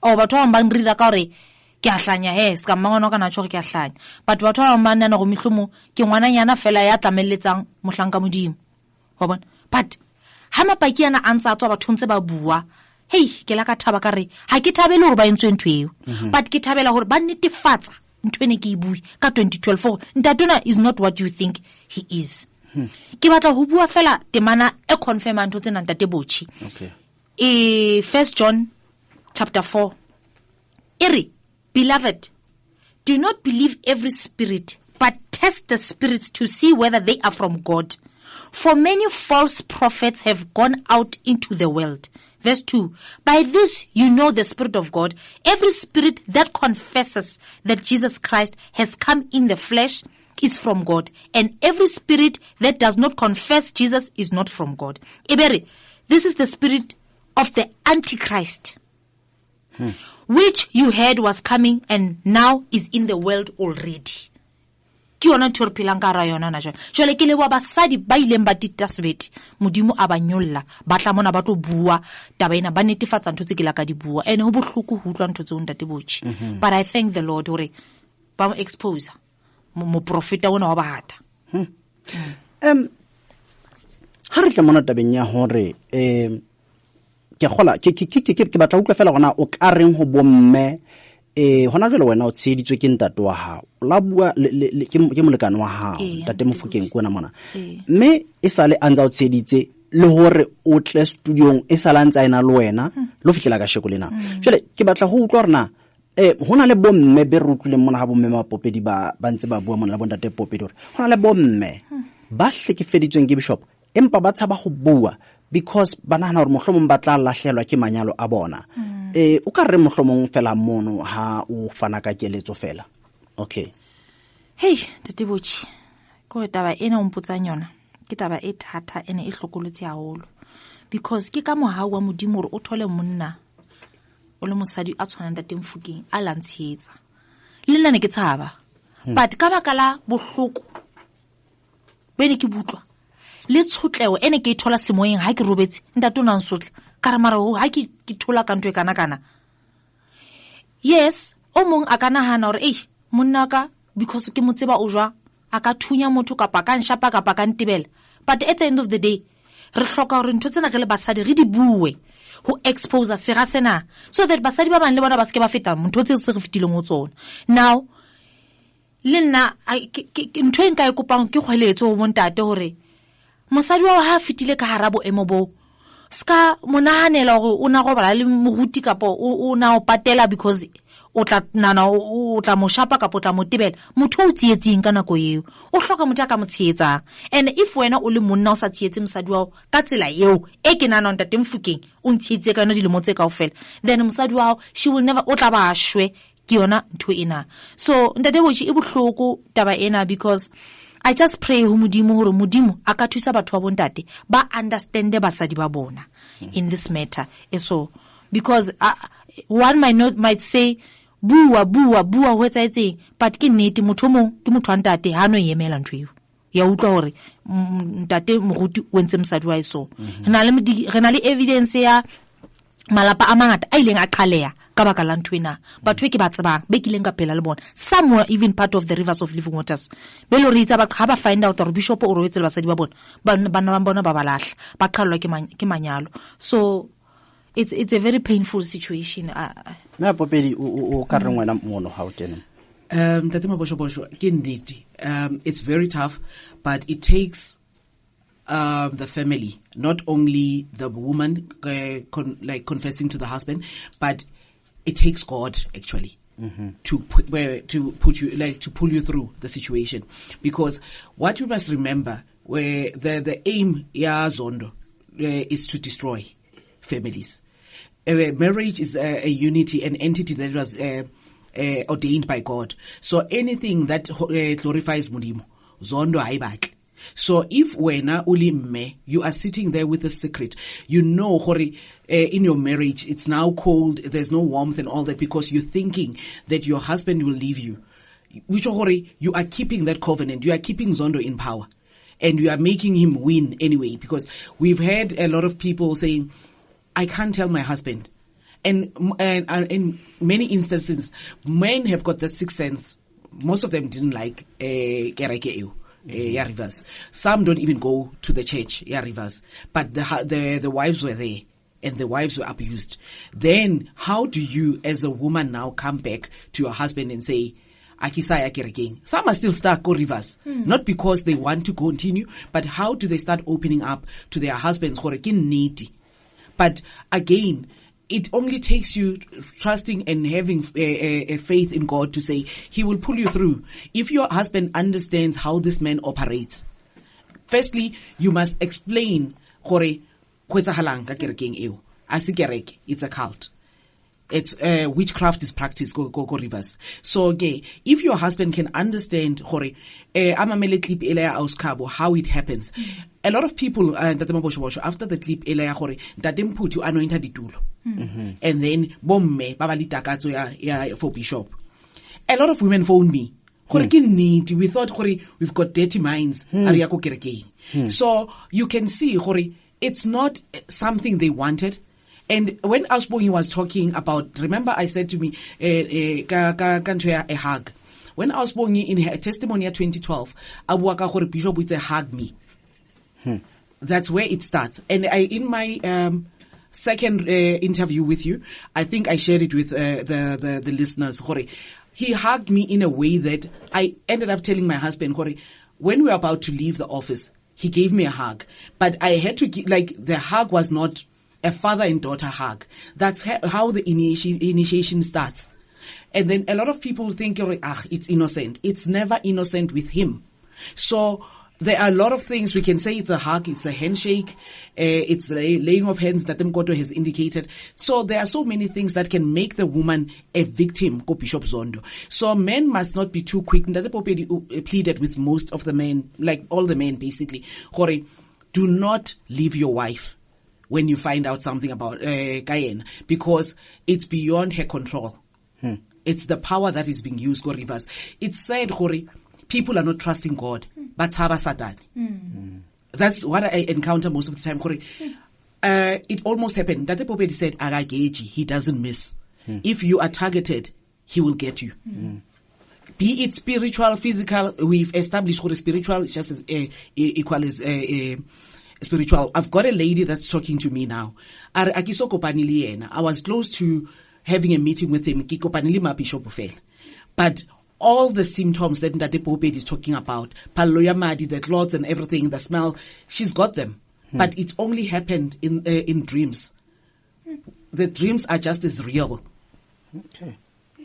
batho ba bang rira ka gore ke a hlanya ska mangwana kana tshore ke a hlanya but batho ba bang nana go mihlomo ke ngwananyana fela ya tlameletsang mohlanka modimo wa bona but ha mapaki ana a ntsa tswa batho ntse ba bua ke la ka thaba ka re ha ke thabele gore ba entswe ntwe eo but ke thabela gore ba netefatsa ntwe ne ke bui ka 2012 ntatona is not what you think he is. Ke batla ho bua fela temana e confirm ntho tsena ntate Botjhi. 1 John chapter 4 ere beloved Do not believe every spirit, but test the spirits to see whether they are from God. For many false prophets have gone out into the world. Verse 2, by this you know the Spirit of God. Every spirit that confesses that Jesus Christ has come in the flesh is from God. And every spirit that does not confess Jesus is not from God. Ebere, this is the spirit of the Antichrist, which you heard was coming and now is in the world already. Ke yona ntho re phelang ka hara yona na jwale. Jwale ke leboha basadi ba ileng ba tita sebete, modimo a ba nyolla, ba tla mona ba tlo bua taba ena, ba netefatsa ntho tse ke la ka di bua, and ho bohloko ho utlwa ntho tseo ntate botjhi. But I thank the Lord hore ba mo expose mo profeta ona wa bahata. Ha re tla mona tabeng ya hore ke gola ke batla utlwa fela gona o ka reng ho bomme hona jwale wena o tsheditswe ke ntate wa hao, la bua ke molekane wa hao tate Mofokeng kwana mona, mme e sale antsa o tsheditse le hore o tle studiong e sala ntsa ena le wena lo fitlela ka sheko lena. Jwale ke batla ho utlwa rena hona le bomme be rutlileng mona ha bomme ba Poopedi ba ntse ba bua mona la bontate Poopedi hore hona le bomme ba hlekefeditsweng ke bishop empa ba tshaba go bua because ba nahana hore mohlomong ba tla lahlelwa ke manyalo a bona. O ka re mohlomong fela mono ha o fana ka keletso fela. Okay. Hey, tate botjhi, ko taba ena o mpotsang yona ke taba e thata ene e hlokoletse haholo, because ke ka mohau wa modimo hore o thole monna o le mosadi a tshwanang tate Mofokeng a lantshetsa le nna ne ke tshaba, but ka baka la bohloko bene ke butlwa le tshotleo ene ke ithola semoyeng ha ke robetse ntate o nang sotla ka re mara ha ke thola ka ntwe kana. Yes, o mong a ka nahana hore monna ka because ke mo tseba o jwa a ka thunya motho kapa ka nshapa kapa ka ntebela, but at the end of the day re hloka hore ntho tsena re le basadi re di bue ho expose sera sena so that basadi ba bang le bona ba se ke ba feta ntho tse se re fetileng ho tsona. Now le nna ntho e nka e kopang ke kgweletso ho montate hore mosadi wa ha fitile ka harabo emobo ska monahanela hore o na go bala le moruti kapa o na o patela because o tla nana o tla mo shapa kapa o tla mo tebela motho o tsietseng ka nako eo o hloka motho ka mo tsietsa. And if wena o le monna o sa tsietse mosadi wa ka tsela eo e ke nana ntate Mofokeng o ntsietse ka no dilemo tse kaofela, then mosadi wa she will never o tla ba shwe ke yona ntho ena. So ntate botjhi e bohloko taba ena, because I just pray ho modimo hore modimo a ka thusa batho ba bontate ba understand basadi ba bona in this matter. So because one might say bua ho etsaetseng, but ke nnete motho mong ke motho wa ntate ha no emela ntho eo ya utlwa hore ntate moruti o ntse mosadi wa eso. Re na le evidence ya malapa a mangata a ileng a qhaleha ka baka la ntwena, batho ke ba tsebang be kileng ka phela le bona, somewhere even part of the rivers of living waters be lo re itsa ba ha ba find out hore bishop o roetse le basadi ba bona bana ba bona ba balahla ba qhallwa ke manyalo. So it's a very painful situation. Na Poopedi o ka re ngwana mono ha o tena tate Mabosho ke nnete, it's very tough, but it takes the family, not only the woman confessing to the husband, but it takes God actually to pull you through the situation. Because what you must remember, where the aim Zondo is to destroy families. Marriage is a unity, an entity that was ordained by God. So anything that glorifies Modimo, Zondo aibatl. So if wena uli mme, you are sitting there with a secret, you know, in your marriage, it's now cold, there's no warmth and all that because you're thinking that your husband will leave you. Which you are keeping that covenant, you are keeping Zondo in power. And you are making him win anyway, because we've heard a lot of people saying, I can't tell my husband. And in many instances, men have got the sixth sense. Most of them didn't like Rivers. Some don't even go to the church, Rivers. But the wives were there and the wives were abused. Then how do you as a woman now come back to your husband and say, Akisaya Kerekeng? Some are still stuck or Rivers. Not because they want to continue, but how do they start opening up to their husbands? But again, it only takes you trusting and having a faith in God to say He will pull you through. If your husband understands how this man operates, firstly, you must explain gore kwetsahalang ka kerekeng eo. Asi kereke, it's a cult. It's witchcraft is practiced go rivers. So okay, if your husband can understand how it happens, a lot of people after the clip anointed ditulo, and then bomme babali takatso ya for bishop. A lot of women phone me. We thought we've got dirty minds. So you can see it's not something they wanted. And when Bongi was talking about, remember I said to me, a hug. When Bongi in her testimony at 2012, Bishop would say, hug me. That's where it starts. And in my second interview with you, I think I shared it with the listeners. He hugged me in a way that I ended up telling my husband, when we were about to leave the office, he gave me a hug. But I had to the hug was not a father and daughter hug. That's how the initiation starts. And then a lot of people think, it's innocent. It's never innocent with him. So there are a lot of things we can say. It's a hug, it's a handshake, it's the laying of hands that Mokoto has indicated. So there are so many things that can make the woman a victim, go Bishop Zondo. So men must not be too quick. Mrs Poopedi pleaded with most of the men, like all the men basically, do not leave your wife when you find out something about Kayen, because it's beyond her control. It's the power that is being used, go reverse. It's said, people are not trusting God, but Satan. That's what I encounter most of the time. It almost happened. Mrs Poopedi said, Agageji, he doesn't miss. If you are targeted, he will get you. Be it spiritual, physical, we've established spiritual is just as equal as spiritual. I've got a lady that's talking to me now. I was close to having a meeting with him. But all the symptoms that Mrs Poopedi is talking about, paloyamadi, the clots and everything, the smell, she's got them. But it only happened in dreams. The dreams are just as real. Okay.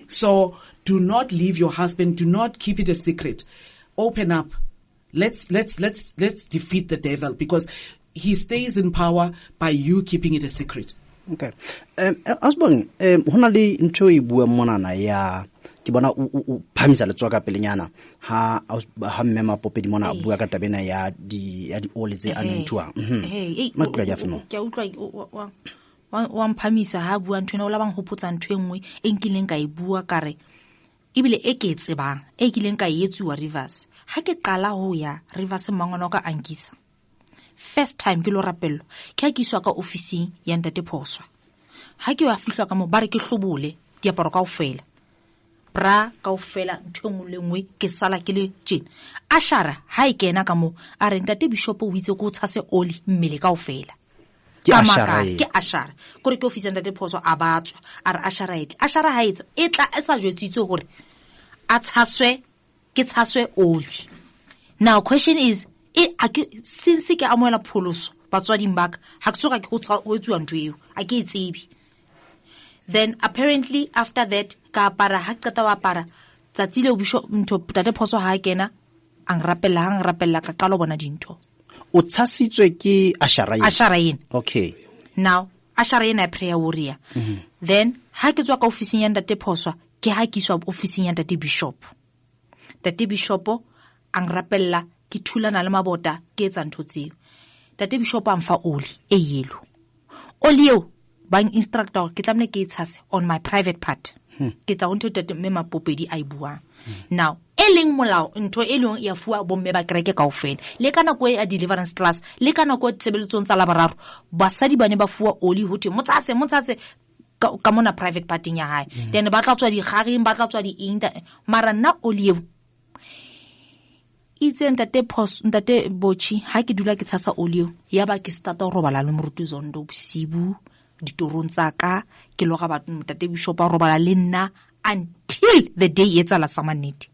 So do not leave your husband. Do not keep it a secret. Open up. Let's defeat the devil, because he stays in power by you keeping it a secret. Okay. Asbong, hona le ntho e bua monana ya ke bona o phamisa letswa ka pelenyana ha mmema Poopedi mona bua ka tabena ya di ole tse anentwa. Matla ya fino. Ke utlwa wa mphamisa ha bua ntho ena o labang hopotsa ntho engwe enkileng ka e bua kare ibile e ke tsebang e kileng ka etsuwa Rivers ha ke qala ho ya Rivers mangwana ka ankisa. First time ke lo rapello ke a kiswa ka office ya ntate Phoswa. Ha ke wa fihla ka mo bare ke hlobole diaparo kaofela. Bra kaofela ntho engwe le engwe ke sala ke le tjena. Ashara ha e kena ka mo a re ntate Bishop o itse go tshase oli mmele kaofela. Ke ashara gore ke office ya ntate Phoswa a batswa a re ashara ha etsa e tla e sa jwetsitse gore a tshaswe ke tshaswe oli. Now question is since ke amoela pholoso batswading baka ha ke soka ke go etsuwa ntwe eo a ke itsebi. Then apparently after that ka para ha qeta wa para tsatsile o Bishop ntho tate Phoswa ha kena ang rapella ka qalo bona dintho. O tshasitswe ke ashara yen. Okay. Now ashara yen a prayer warrior. Then ha ke tswa ka office ya ntate Phoswa ke ha ke iswa office ya ntate Bishop. Tate Bishop ang rapella ke thulana le mabota ke etsa ntho tseo. Tate Bishop a mfa oli e yelo. Oli eo bang instructor ke tlamne ke tshase on my private part. Ke tla ntho tate Mrs Poopedi a bua. Now eleng molao ntho eleng ya fuwa bomme ba kereke kaofela le kana go a deliverance class le kana go tsebeletsong tsa labararo basadi bane ba fuwa oli hote motsase ka mona private parting ya hae. Then ba tla tswa di gageng ba tla tswa di inda mara na oli eo itse ntate Bochi ha ke dula ke tshasa olio ya ba ke starta go robala le moruti Zondo bosibu ditorong tsa ka ke loga ba ntate Bishop a robala le nna until the day etsala samaneti.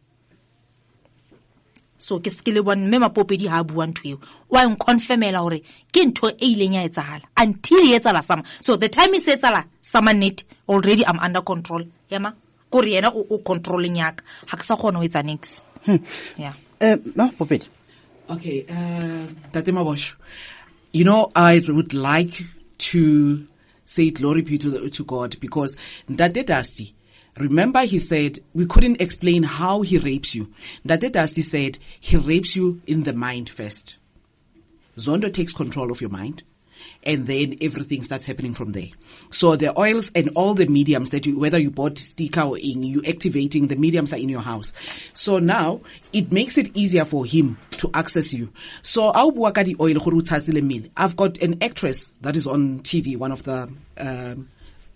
so ke se ke le bone mme Mapopedi ha bua ntho eo wa nconfirmela hore ke ntho e ileng ya etsagala until e etsala sama. So the time is etsala sama net already I'm under control yama kore yena o controlling yaka ha ke sa kgona ho etsa next. Yeah. Mapopedi. Okay, Tate Mabosho, you know, I would like to say glory be to God, because Ndate Dusty, remember he said we couldn't explain how he rapes you. Ndate Dusty said he rapes you in the mind first. Zondo takes control of your mind, and then everything starts happening from there. So the oils and all the mediums that whether you bought sticker or in, you activating, the mediums are in your house. So now it makes it easier for him to access you. So I've got an actress that is on TV, one of the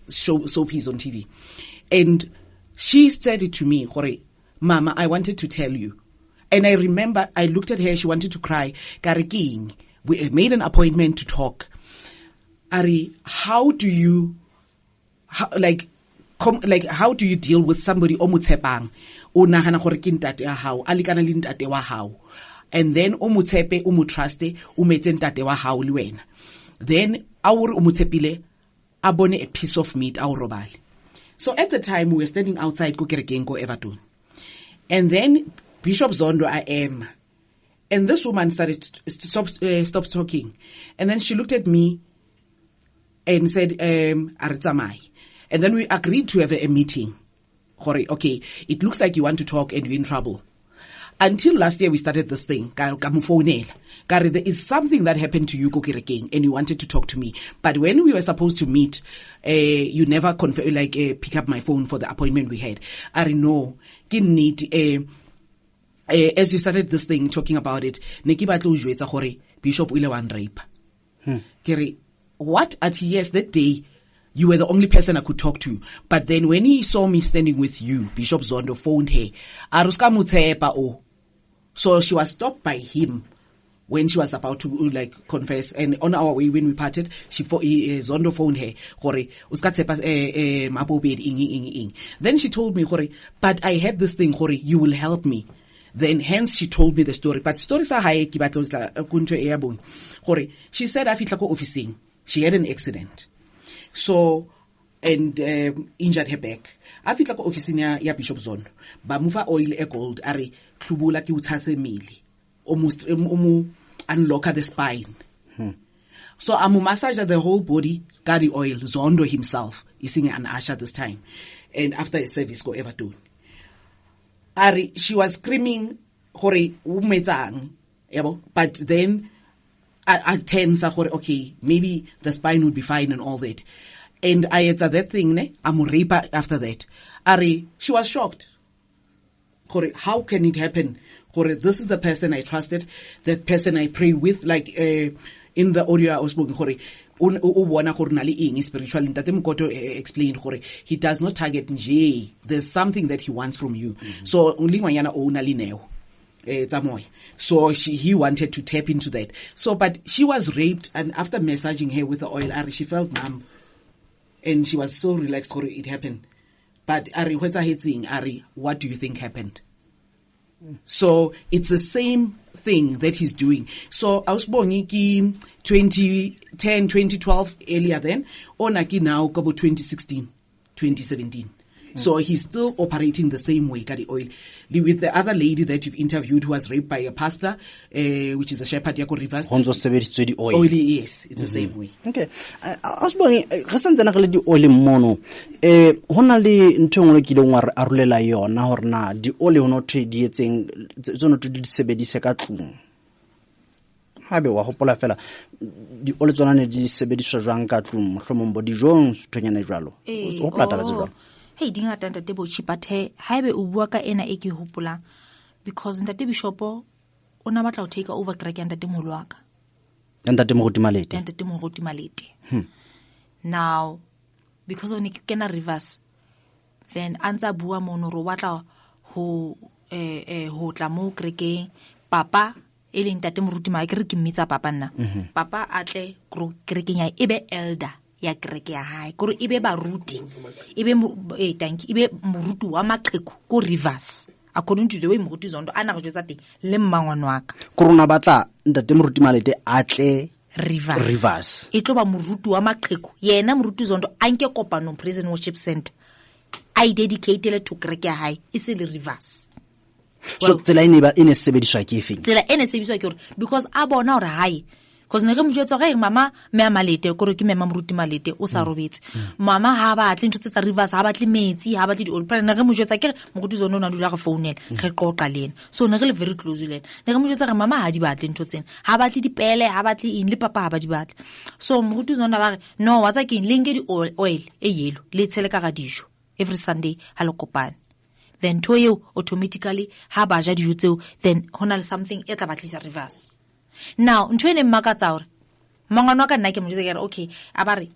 soapies on TV, and she said it to me, Mama, I wanted to tell you. And I remember I looked at her, she wanted to cry. We made an appointment to talk. Ari, how do you deal with somebody o motshepang o nagana gore ke ntate ya hao a lekana le ntate wa hao, and then o motshepe o mo truste o metse ntate wa hao le wena, then a o re o motshepile a bone a piece of meat a o robale. So at the time we were standing outside ko kerekeng ko Everton, and then Bishop Zondo I am, and this woman stopped talking, and then she looked at me and said, Aritzamai. And then we agreed to have a meeting. Okay, it looks like you want to talk and you're in trouble. Until last year we started this thing. There is something that happened to you, Kokirekeng, and you wanted to talk to me. But when we were supposed to meet, you never pick up my phone for the appointment we had. I know, as you started this thing, talking about it, Bishop Wile wan rape. What? Yes, that day, you were the only person I could talk to. But then when he saw me standing with you, Bishop Zondo phoned her. So she was stopped by him when she was about to confess. And on our way, when we parted, Zondo phoned her. Then she told me, but I had this thing, you will help me. Then hence she told me the story. But story sa hae ki batlo kunto e yabong. She said afitla ko officing. She had an accident. So, and injured her back. Afitla ko officing ya Bishop Zondo. Ba mufa oil e gold are klubula ki uthatse mili. Almost unlock the spine. So amu massage the whole body, Gary oil, Zondo himself is singing an usher this time. And after a service go ever done. She was screaming, but then I tense, okay, maybe the spine would be fine and all that. And I had that thing, I'm raper after that. She was shocked. How can it happen? This is the person I trusted, that person I pray with, in the audio I was spoken, spiritual. Ntate Mokoto explained he does not target nje. There's something that he wants from you. So only wanyana o na lineo. So he wanted to tap into that. So but she was raped, and after massaging her with the oil, she felt numb. And she was so relaxed it happened. But what do you think happened? So it's the same thing that he's doing. So I was born in 2010, 2012 earlier then, or naki now about 2016, 2017. So he's still operating the same way, Kadi Oil. With the other lady that you've interviewed who was raped by a pastor, which is a shepherd, Yako Rivers. Oil. Yes, it's the same way. Okay. I was born in the oil mono. Honali Ntongo Kidong Arulela Yona or na, the oil no trade eating Zono to Sebedi Sekatum. Habe wa hopola fela di ole tsona ne di sebediswa jwang ka tlung hlomombo di jong tonyana jwalo o plata ba jwalo. Hey, dinga tanta tebo chipate haebe o bua ka ena e ke hopola, because ntate Bishop o na batla o take over crack and ntate molwaka ntate moruti malete now because of Nikena reverse, then anza bua mono ro batla ho tla mo krekeng papa ele ntate moruti ma ke re ke mmitsa papa nna papa atle krekeng ya ebe elder ya kreke ya hae kore ibe baruti ibe ibe moruti wa maqheku ko reverse according to the way moruti Zondo ana go jwetsa teng le mmangwana wa ka korona batla ntate moruti Malete atle reverse e tlo ba moruti wa maqheko yena moruti Zondo a nke kopano prison worship center I dedicated to kereke ya hae e se le reverse so tsela ene sebediswa ke efeng tsela ene sebediswa ke because a bona hore hae because ne re mo jwetsa ge mama me a Malete gore ke mema moruti Malete o sa robetse mama ha ba tle ntho tsa reverse ha ba tle metsi ha ba tle di old ne re mo jwetsa ke moruti Zondo na dula go founela ge qoqa lena so ne re le very close le ne re mo jwetsa ge mama ha di batle ntho tsena ha ba tle dipele ha ba tle in le papa ha ba di batle so moruti Zondo ba re no wa tsa ke lenge di oil e yellow le tshele ka ga dijo every Sunday ha lo kopane then to you automatically ha ba ja dijo tseo then hona le something e tla batlisa reverse now ntho ene mmakatsa hore mangwana wa ka nna ke mo jwetsa ke okay a ba re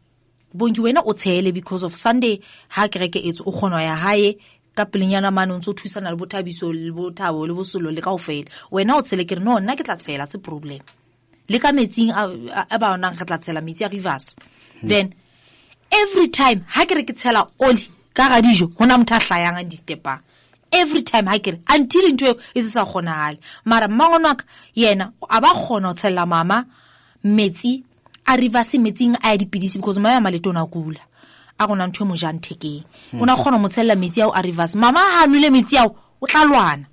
Bongi wena o tshele because of Sunday ha kereke etso o kgona ya hae ka pelenyana mane o ntse o thusana le bothabiso le bothabo le bosolo le kaofela wena o tshele ke re no nna ke tla tshela se problem le ka metsing a ba ona ke tla tshela metsi a reverse then every time ha ke re ke tshela oli ka ga dijo hona motho a hlayang a distepa every time ha ke re until into e se sa kgonahale mara mmangwana ka yena a ba kgona ho tshela mama metsi a reverse metsing a dipidisi because mama Malete ona kula a gona ntho mo jang thekeng ona kgona mo tshela metsi ao a reverse mama ha nwele metsi ao o tla lwana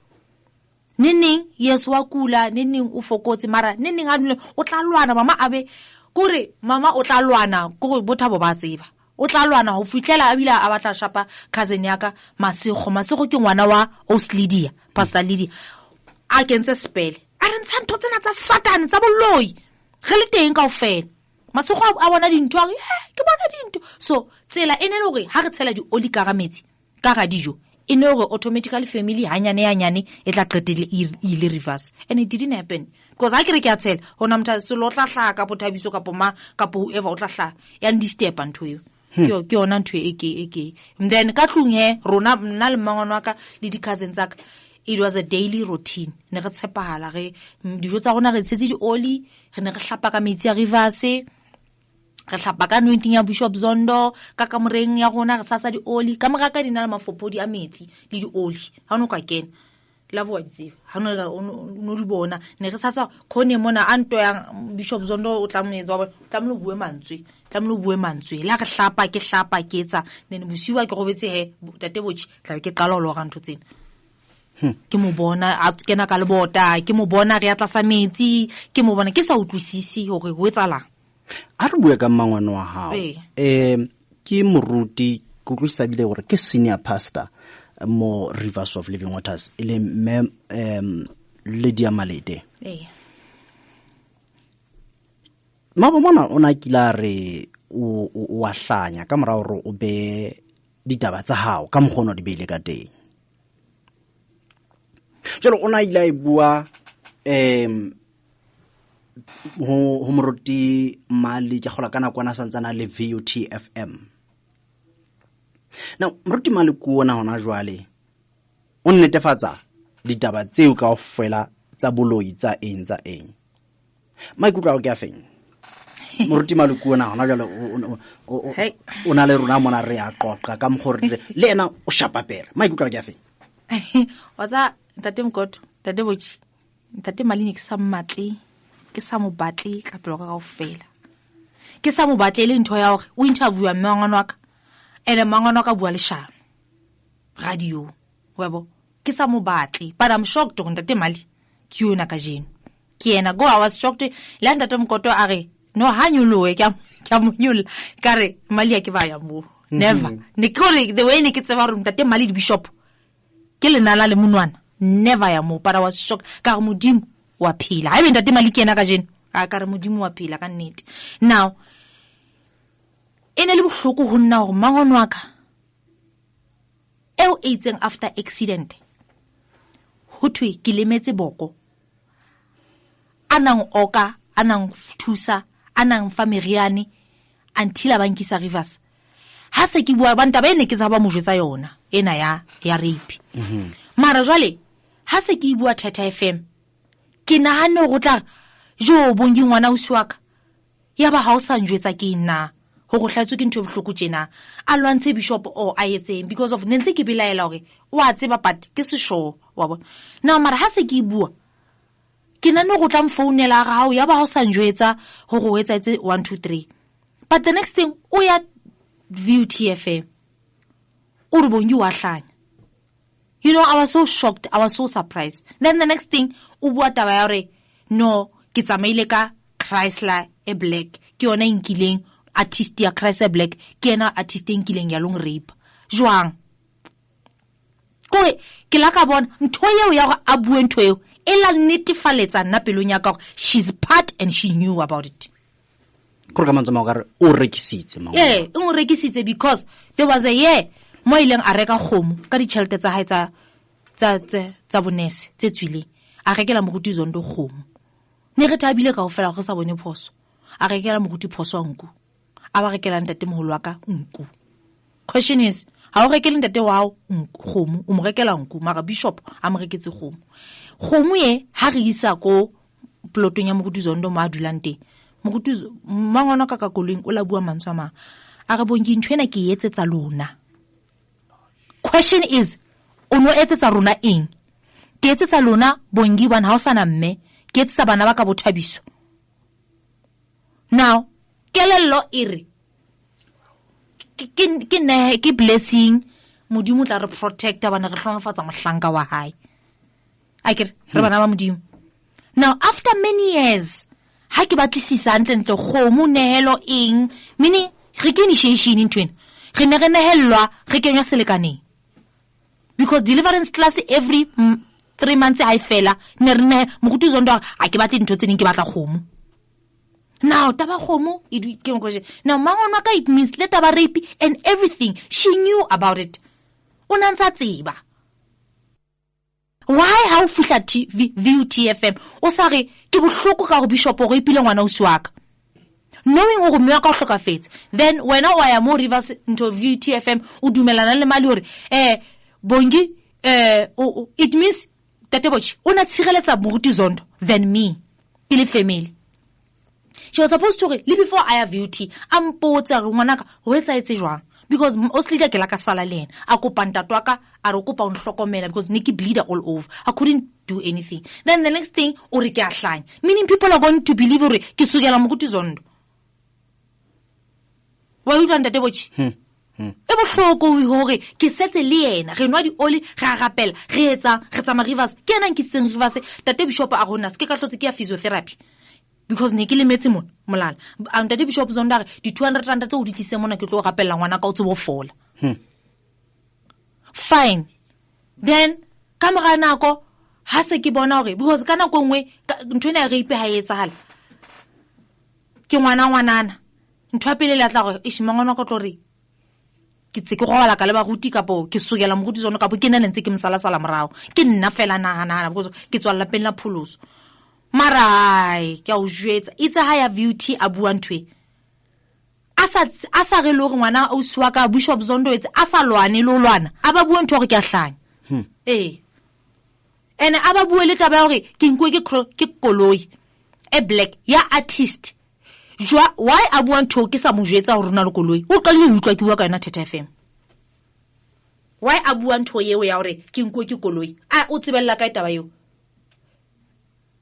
neneng yes wa kula neneng o fokotse mara neneng ha nwele o tla lwana mama abe kore mama o tla lwana go bothabo ba tseba o tla lwana ho fitlela a bila a batla shapa cousin yaka Masego ke ngwana wa Oslidia Pastor Lydia a kentse spell a re ntsha ntho tsena tsa Satan tsa boloi ge le teng kaofela Masego a bona dintho ke bona dintho so tsela ene le gore ha re tshela di oli ka ga metsi ka ga dijo ene gore automatically family hanyane e tla qetele ile reverse and it didn't happen because ha ke re ke a tshela hona motho se lo tla hlaka bothabiso ka poma ka po whoever o tla hlaka ya ndi step ntho yo ke yona ntho eke then ka tlung he rona nna le mmangwana wa ka le di cousins tsaka it was a daily routine ne re tshepahala ge dijo tsa rona re tshetse di oli re ne re hlapa ka metsi a reverse re hlapa ka anointing ya Bishop Zondo ka kamoreng ya rona re tshasa di oli ka moga ka dina le mafopodi a metsi le di oli ha no ka kena la bo ditse ha no di bona ne re tshasa khone mona anto ya Bishop Zondo o tlametsa tlamelo bue mantswe la re hlapa ke etsa ne bosiwa ke robetse he tate botshi tla ke qala lo ga ntho tsena ke mo bona a kena ka lebota ke mo bona re atla sa metsi ke mo bona ke sa utlwisisi hore ho etsalang a re bue ka mmangwana wa hao ke moruti go tlisa bile gore ke senior pastor mo Rivers of Living Waters ile Lydia Malete mama mona ona kila re o a hlanya ka mora hore o be ditaba tsa hao ka mogono di beile ka teng jalo ona ila e bua ho moruti Mali ke gola kana kwana santsana le VUT FM now moruti Mali ku ona hona jwale o netefatsa ditaba tseo ka ofela tsa boloi tsa eng maikutlo ke afeng moruti Mali ku ona hona jwale o na le rona mona re a qoqa ka mogore le ena o shapa pere maikutlo ke afeng wa tsa tate Mokoto tate botshi tate Mali ne ke sa mmatli ke sa mo batle ka pelo ka ofela ke sa mo batle le ntho ya hore o interviewa mmangwana wa ka ene mmangwana wa ka bua le sha radio webo ke sa mo batle but I'm shocked go ntate Mali ke yona ka jeno ke ena go I was shocked le ntate Mokoto a re no hanyolowe ka mo nyula kare Mali ya ke ba ya mo never ne kore the way ne ke tseba re ntate Mali di bishop ke le nala le monwana never ya mo but I was shocked ka modimo wa phila ha ebe ntate Mali ke ena ka jeno a ka re modimo wa phila ka nnete now ene le bohloko ho nna hore mangwana wa ka eo itseng after accident ho thwe ke lemetse boko anang oka anang thusa anang fameriane until abankisa Rivers ha se ke bua banta ba ene ke tsaba mo jwetsa yona ena ya rape mara jwale ha se ke bua Theta FM ke nahane go tla jo Bongi ngwana o swaka ya ba ha o sa njwetsa ke nna ho go hlatswe ke ntho bohloko tjena a lwantshe bishop o a etseng because of nentse ke belaela hore wa tseba but ke se sure wa bona now mara ha se ke bua ke nane go tla mfounela ga hao ya ba ho sa njwetsa ho go etsa etse 1 2 3 but the next thing o ya VTFM o re Bongi wa hlanya. You know, I was so shocked, I was so surprised. Then the next thing o bua taba ya re no ke tsamaile ka Chrysler e black ke yona inkileng artist ya Chrysler black ke ena artist inkileng ya long rape jwang koe ke la ka bona ntho yeo ya go a bue ntho yeo e la netefaletsa nna pelong ya ka gore she's part and she knew about it. Kore ka mantswe ka re o rekisitse mang o rekisitse because there was a year mo ileng a reka kgomo ka ditšhelete tsa hae tsa bonese tse tswileng a rekela moruti Zondo kgomo ne re thabile kaofela go sa bone phoso a rekela moruti phoso wa nku a ba rekela ntate moholo wa ka nku. Question is ha o rekele ntate wa kgomo o mo rekela nku mara bishop a mo reketse kgomo ye ha re isa ko plotong ya moruti Zondo mo a dulang teng moruti mangwana ka koleng o la bua mantswe ma a re Bongi ntwena ke etsetsa lona. Question is ono etsetsa rona eng ke etsetsa lona Bongi bana ha o sana mme ke etsetsa bana ba ka bothabiso. Now kelello ire ke blessing modimo tla re protecta bana re hlonafatsa mohlanka wa hae a ke re bana ba modimo. Now after many years ha ke batlisisa ntle kgomo nehelo eng meaning re ke initiation intwena re ne re nehelwa re kenywa selekaneng because deliverance class every 3 months I fela ne re ne moruti Zondo a ke batle ntho tse neng ke batla kgomo. Now taba kgomo ke mo question now mangwana ka it means let taba rape and everything she knew about it ona ntsa tseba. Why ha o fihla VTFM o sa re ke bohloko ka go bishop go ipile ngwana o swaka knowing go me ka hlokafetse then wena wa ya mo Rivers into VTFM o dumelana le mali hore Bongi it means Tatebochi ona tshireletsa moruti Zondo than me ile family. She was supposed to le before I have VT ampotsa re ngwana ka ho etsa etse jwang because mostly ke la ka sala lena a kopanta twaka a re kopa o nhlokomela because Nikki bleeder all over I couldn't do anything. Then the next thing o re ke a hlanya meaning people are going to believe hore ke sukela moruti Zondo wa utlwa Tatebochi e bohloko hore ke setse le yena re nwa di oli ga rapela re etsa re tsama Rivers ke ena ke seng Rivers tate bishop a rona se ke ka hlotse ke ya physiotherapy because ne ke le metse mona molala tate bishop Zondo di 200 rand tse o di tlise mona ke tlo rapela ngwana ka o tsebo fola fine then kamera nako ha se ke bona hore because kana go nngwe ntwe ne re ipe ha etsahala ke ngwanana ntwa pele le tla go ishimangwana go tlore ke tse ke go bala ka le ba ruti kapo ke sukela moruti Zondo kapo ke nna ntse ke msala morao ke nna fela nahana because ke tswalla pele la pholoso marai ke a o jwetsa itse ha ya VT a bua ntwe a sa re lo ngwana o swa ka bishop Zondo etse a sa lwane lo lwana a ba bua ntwe gore ke a hlanya ene a ba bua le taba hore ke nkwe ke koloi e black ya artist jwa why a bua ntho ke sa mo jwetsa hore rona le koloi o qale ho utlwa ke bua ka yona Theta FM why a bua ntho yeo ya hore ke nkwe ke koloi a o tsebella ka taba yeo.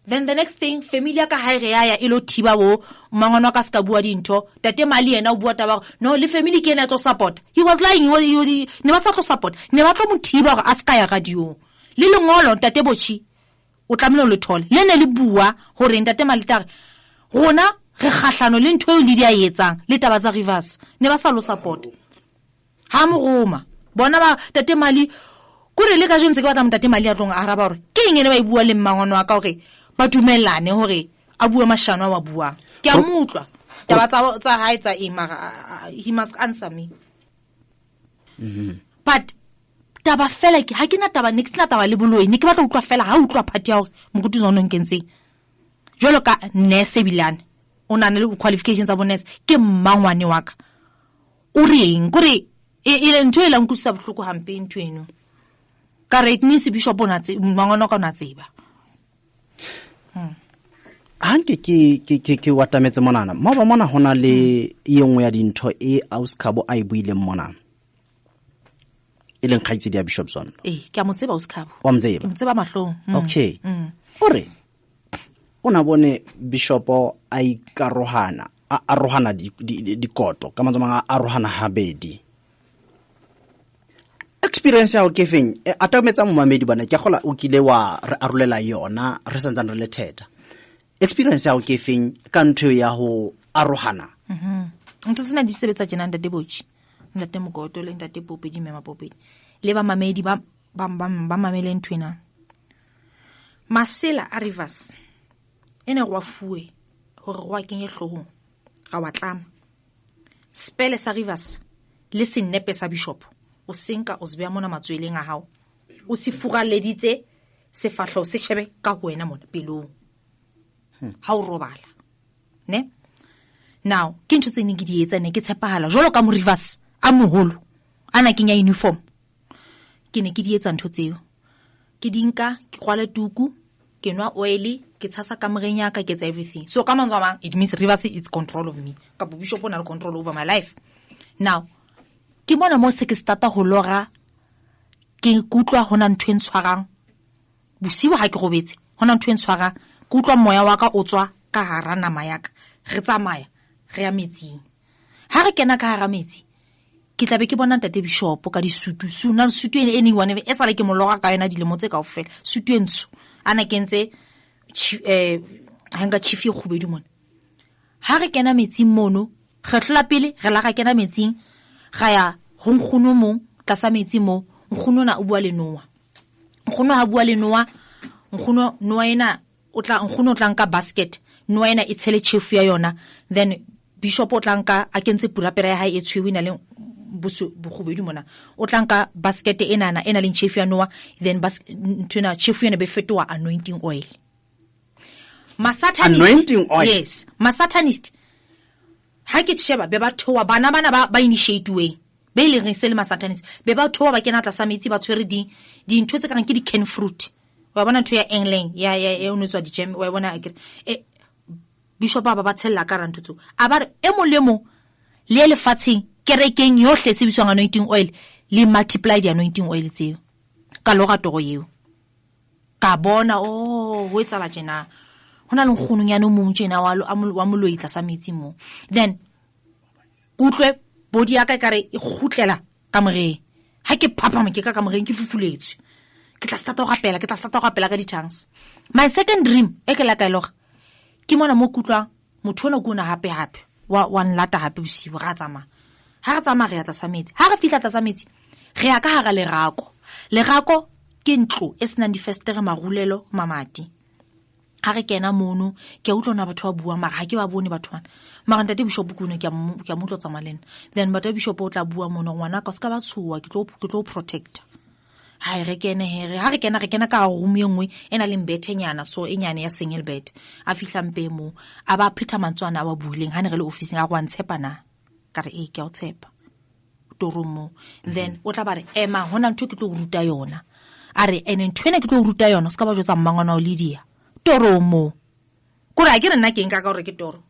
Then the next thing family ya ka ha re ya ilo thiba bo mangwana ka ska bua dintho tate mali yena o bua taba no le family ke ena tlo support he was lying ne ba sa tlo support ne ba tlo mothiba gore a ska ya radio le lengolo tate bochi o tlamelo le thole le ne le bua hore tate mali tare rona re kgahlano le ntho le dia etsang le taba tsa Rivers ne ba sa lo support ha mo roma bona ba tate mali kore le ka jentse ke batla mtate mali a tlong a araba hore ke eng ene ba ibua le mmangwana wa ka hore ba dumelane hore a bua mashano wa bua ke a mutlwa taba tsa hae tsa imara he must answer me but taba fela ke ha ke na taba next na taba le boloi ne ke batla utlwa fela ha utlwa party ya hore mokuti Zondo nkentse jolo ka nese bilane o na le qualifications tsa bonese ke mmangwane wa ka o reng gore ile ntho e la nkusa bohloko hampe ntho eno ka re it means bishop ona tse mmangwana ka ona tseba hanke ke watametse monana mo ba mona hona le yengwe ya dintho e Auskabo a ibuile mona leng khaitse dia Bishop Zondo ke a mo tseba Auskabo wa mtseba ke mo tseba mahlong okay ore ona bone Bishop a ikarohana a arohana dikoto ka mantswe a arohana habedi experience ya o ke feng atametsa mo mamedi bana ke gola o kile wa re arolela yona re santsana re le theta experience ya o ke feng ka ntho ya ho arohana ntse sena di sebetsa tjena ntate Botjhi ntate Mokoto le ntate Poopedi mema Poopedi le ba mamedi ba mamele ntwena masela a rivers ene go fuwe hore go kenye hlohong ga wa tlama spele sa rivers le senepe sa Bishop o senka o zbea mona matsweleng a hao o se fugaleditse sefahlo se shebe ka ho wena mona pelong ha o robala ne now ke ntho tsene ke di etsa ne ke tshepahala jolo ka mo rivers a moholo ana kenya uniform ke ne ke di etsa ntho tseo ke dinka ke kwala tuku ke nwa oil ke tshasa ka moreng ya ka ke tsa everything so ka mantswe mang it means rivers is control of me ka Bishop ona le control over my life now ke bona mo se ke starta ho lora ke kutlwa hona ntwe ntshwarang bosibo ha ke robetse hona ntwe ntshwarang kutlwa moya wa ka o tswa ka hara nama ya ka re tsamaya re ya metsing ha re kena ka hara metsi ke tlabe ke bona ntate Bishop ka disutu suna sutu ene anyone e sale ke molora ka yena dilemo tse kaofela sutu entso ana kentse hanga chief e khubedu mona ha re kena metsing mono re tlola pele re la ga kena metsing ga ya ho nkgono mong tlasa metsi mo nkgono na o bua le Noa nkgono ha bua le Noa nkgono Noa ena o tla nkgono o tla nka basket Noa ena e tshele chef ya yona then Bishop o tla nka a kentse purapera ya hae e tshwewe na le bokhubedu mona o tla nka basket ena le chef ya Noa then ntuna chef yena be fetoa anointing oil anointing oil yes masatanist ha ke tsheba be ba thowa bana ba initiate we be ile re se le masatanist be ba thowa ba kena tla sametsi ba tshwere di ntho tse kang ke di can fruit wa bona ntho ya engling ya o ntswa di gem wa bona Bishop ba tshella ka ranto tso a ba re e mo le mo le le fatsing kerekeng yohle se biswang anointing oil le multiply di anointing oil tseo ka loga togo yeo ka bona ho etsa ba jena hona le nkgonong ya no mong tjena wa moloi tla sa metsi mo then kutlwe body ya ka kare e khutlela ka moreng ha ke phapama ke ka moreng ke fufuletswe ke tla starta go rapela ka di tongues my second dream e ke la ka loga ke mona mo kutlwa motho ona go na hape wa nlata hape bosibo ga tsama re ya tla sa metsi ha re fihla tla sa metsi re ya ka hara lerako ke ntlo e senang difestere magulelo mamati ha re kena mono ke a utlwana batho ba bua mara ha ke ba bone batho bana mara ntate Bishop kuno ke a motlo tsamalena then batho Bishop o tla bua mono ngwana ka ska ba tshuwa ke tlo protect ha re kena ka room e nngwe ena le mbethenyana so enyane ya single bed a fihla mpe mo a ba phita mantswana a ba buileng ha ne re le office a go ntshepa na ka re ke a o tshepa toromo then o tla ba re ema hona ntho ke tlo ruta yona a re ene ntwena ke tlo ruta yona ska ba jotsa mmangwana o Lydia toromo kore ke re nna ke nka ka gore ke toro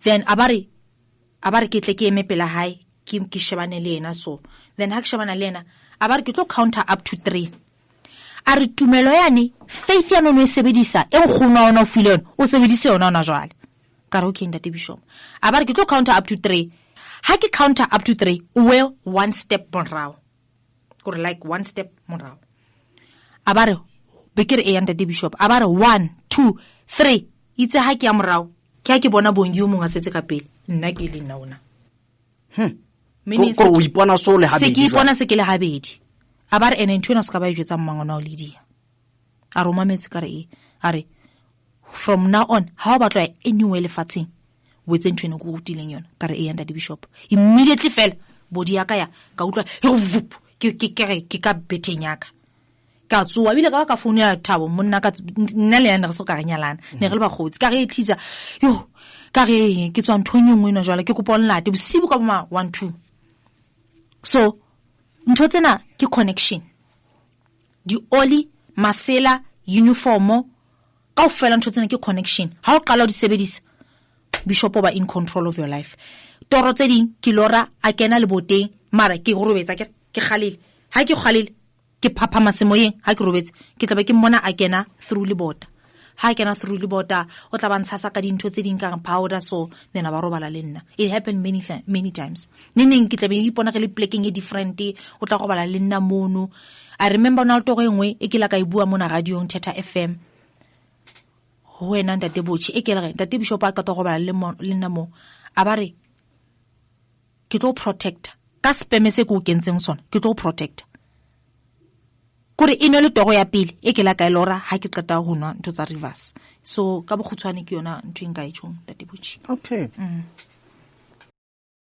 then a ba re ke tle ke eme pela hae ke shebane le yena so then ha ke shebana le yena a ba re ke tlo counter up to 3 a re tumelo yane faith ya none e sebedisa e nkgono ona o file yona o sebedise yona ona jwale ka re okay ntate Bishop a ba re ke tlo counter up to 3 ha ke counter up to 3 o will one step morao gore like one step morao a ba re bekere e ya ntate Bishop a ba re 1 2 3 itse ha ke ya morao ke ha ke bona Bongi o mong a setse ka pele nna ke le nna ona ko o ipona so le habedi se ke ipona se ke le habedi a ba re ene ntwena se ka ba e jwetsa mmangwana o Lydia a roma metsi ka re a re from now on ha o batla anywhere lefatsheng wetse ntwena go rutileng yona ka re e ya ntate Bishop immediately fela body ya ka ya ka utlwa vup ke ka betheng yaka ka tsoa bile ka phone ya Thabo monna ka nna le yana re so ka nyalana ne re le ba khotsi ka re teaser yo ka re ke tswa nthong engwe no jwale ke kopa onlate bosibu ka boma 1 2 so ntho tsena ke connection di oli masela uniformo kaofela ntho tsena ke connection ha o qala o di sebedisa bishop ba in control of your life toro tse ding ke lora a kena le boteng mara ke go robetsa ke khalile ha ke khalile ke phaphama semoyeng ha ke robetse ke tla be ke mmona a kena through le bota ha kena through le bota o tla ba ntshasa ka dintho tse ding ka powder so then ba robala le nna it happened many times neng ke tla be ipona ke le plekeng e different o tla robala le nna mono I remember na toro engwe e ke la ka e bua mona radio Theta FM wena ntate botshi e ke le ntate bishop a ka to robala le nna mo a ba re ke tlo protect ka speme se go kentseng sona ke tlo protect kore ine le toro ya pele e ke la ka lora ha ke qeta ho nwa ntho tsa reverse so ka bokhutswane ke yona ntho e nka e tshong ntate botshi okay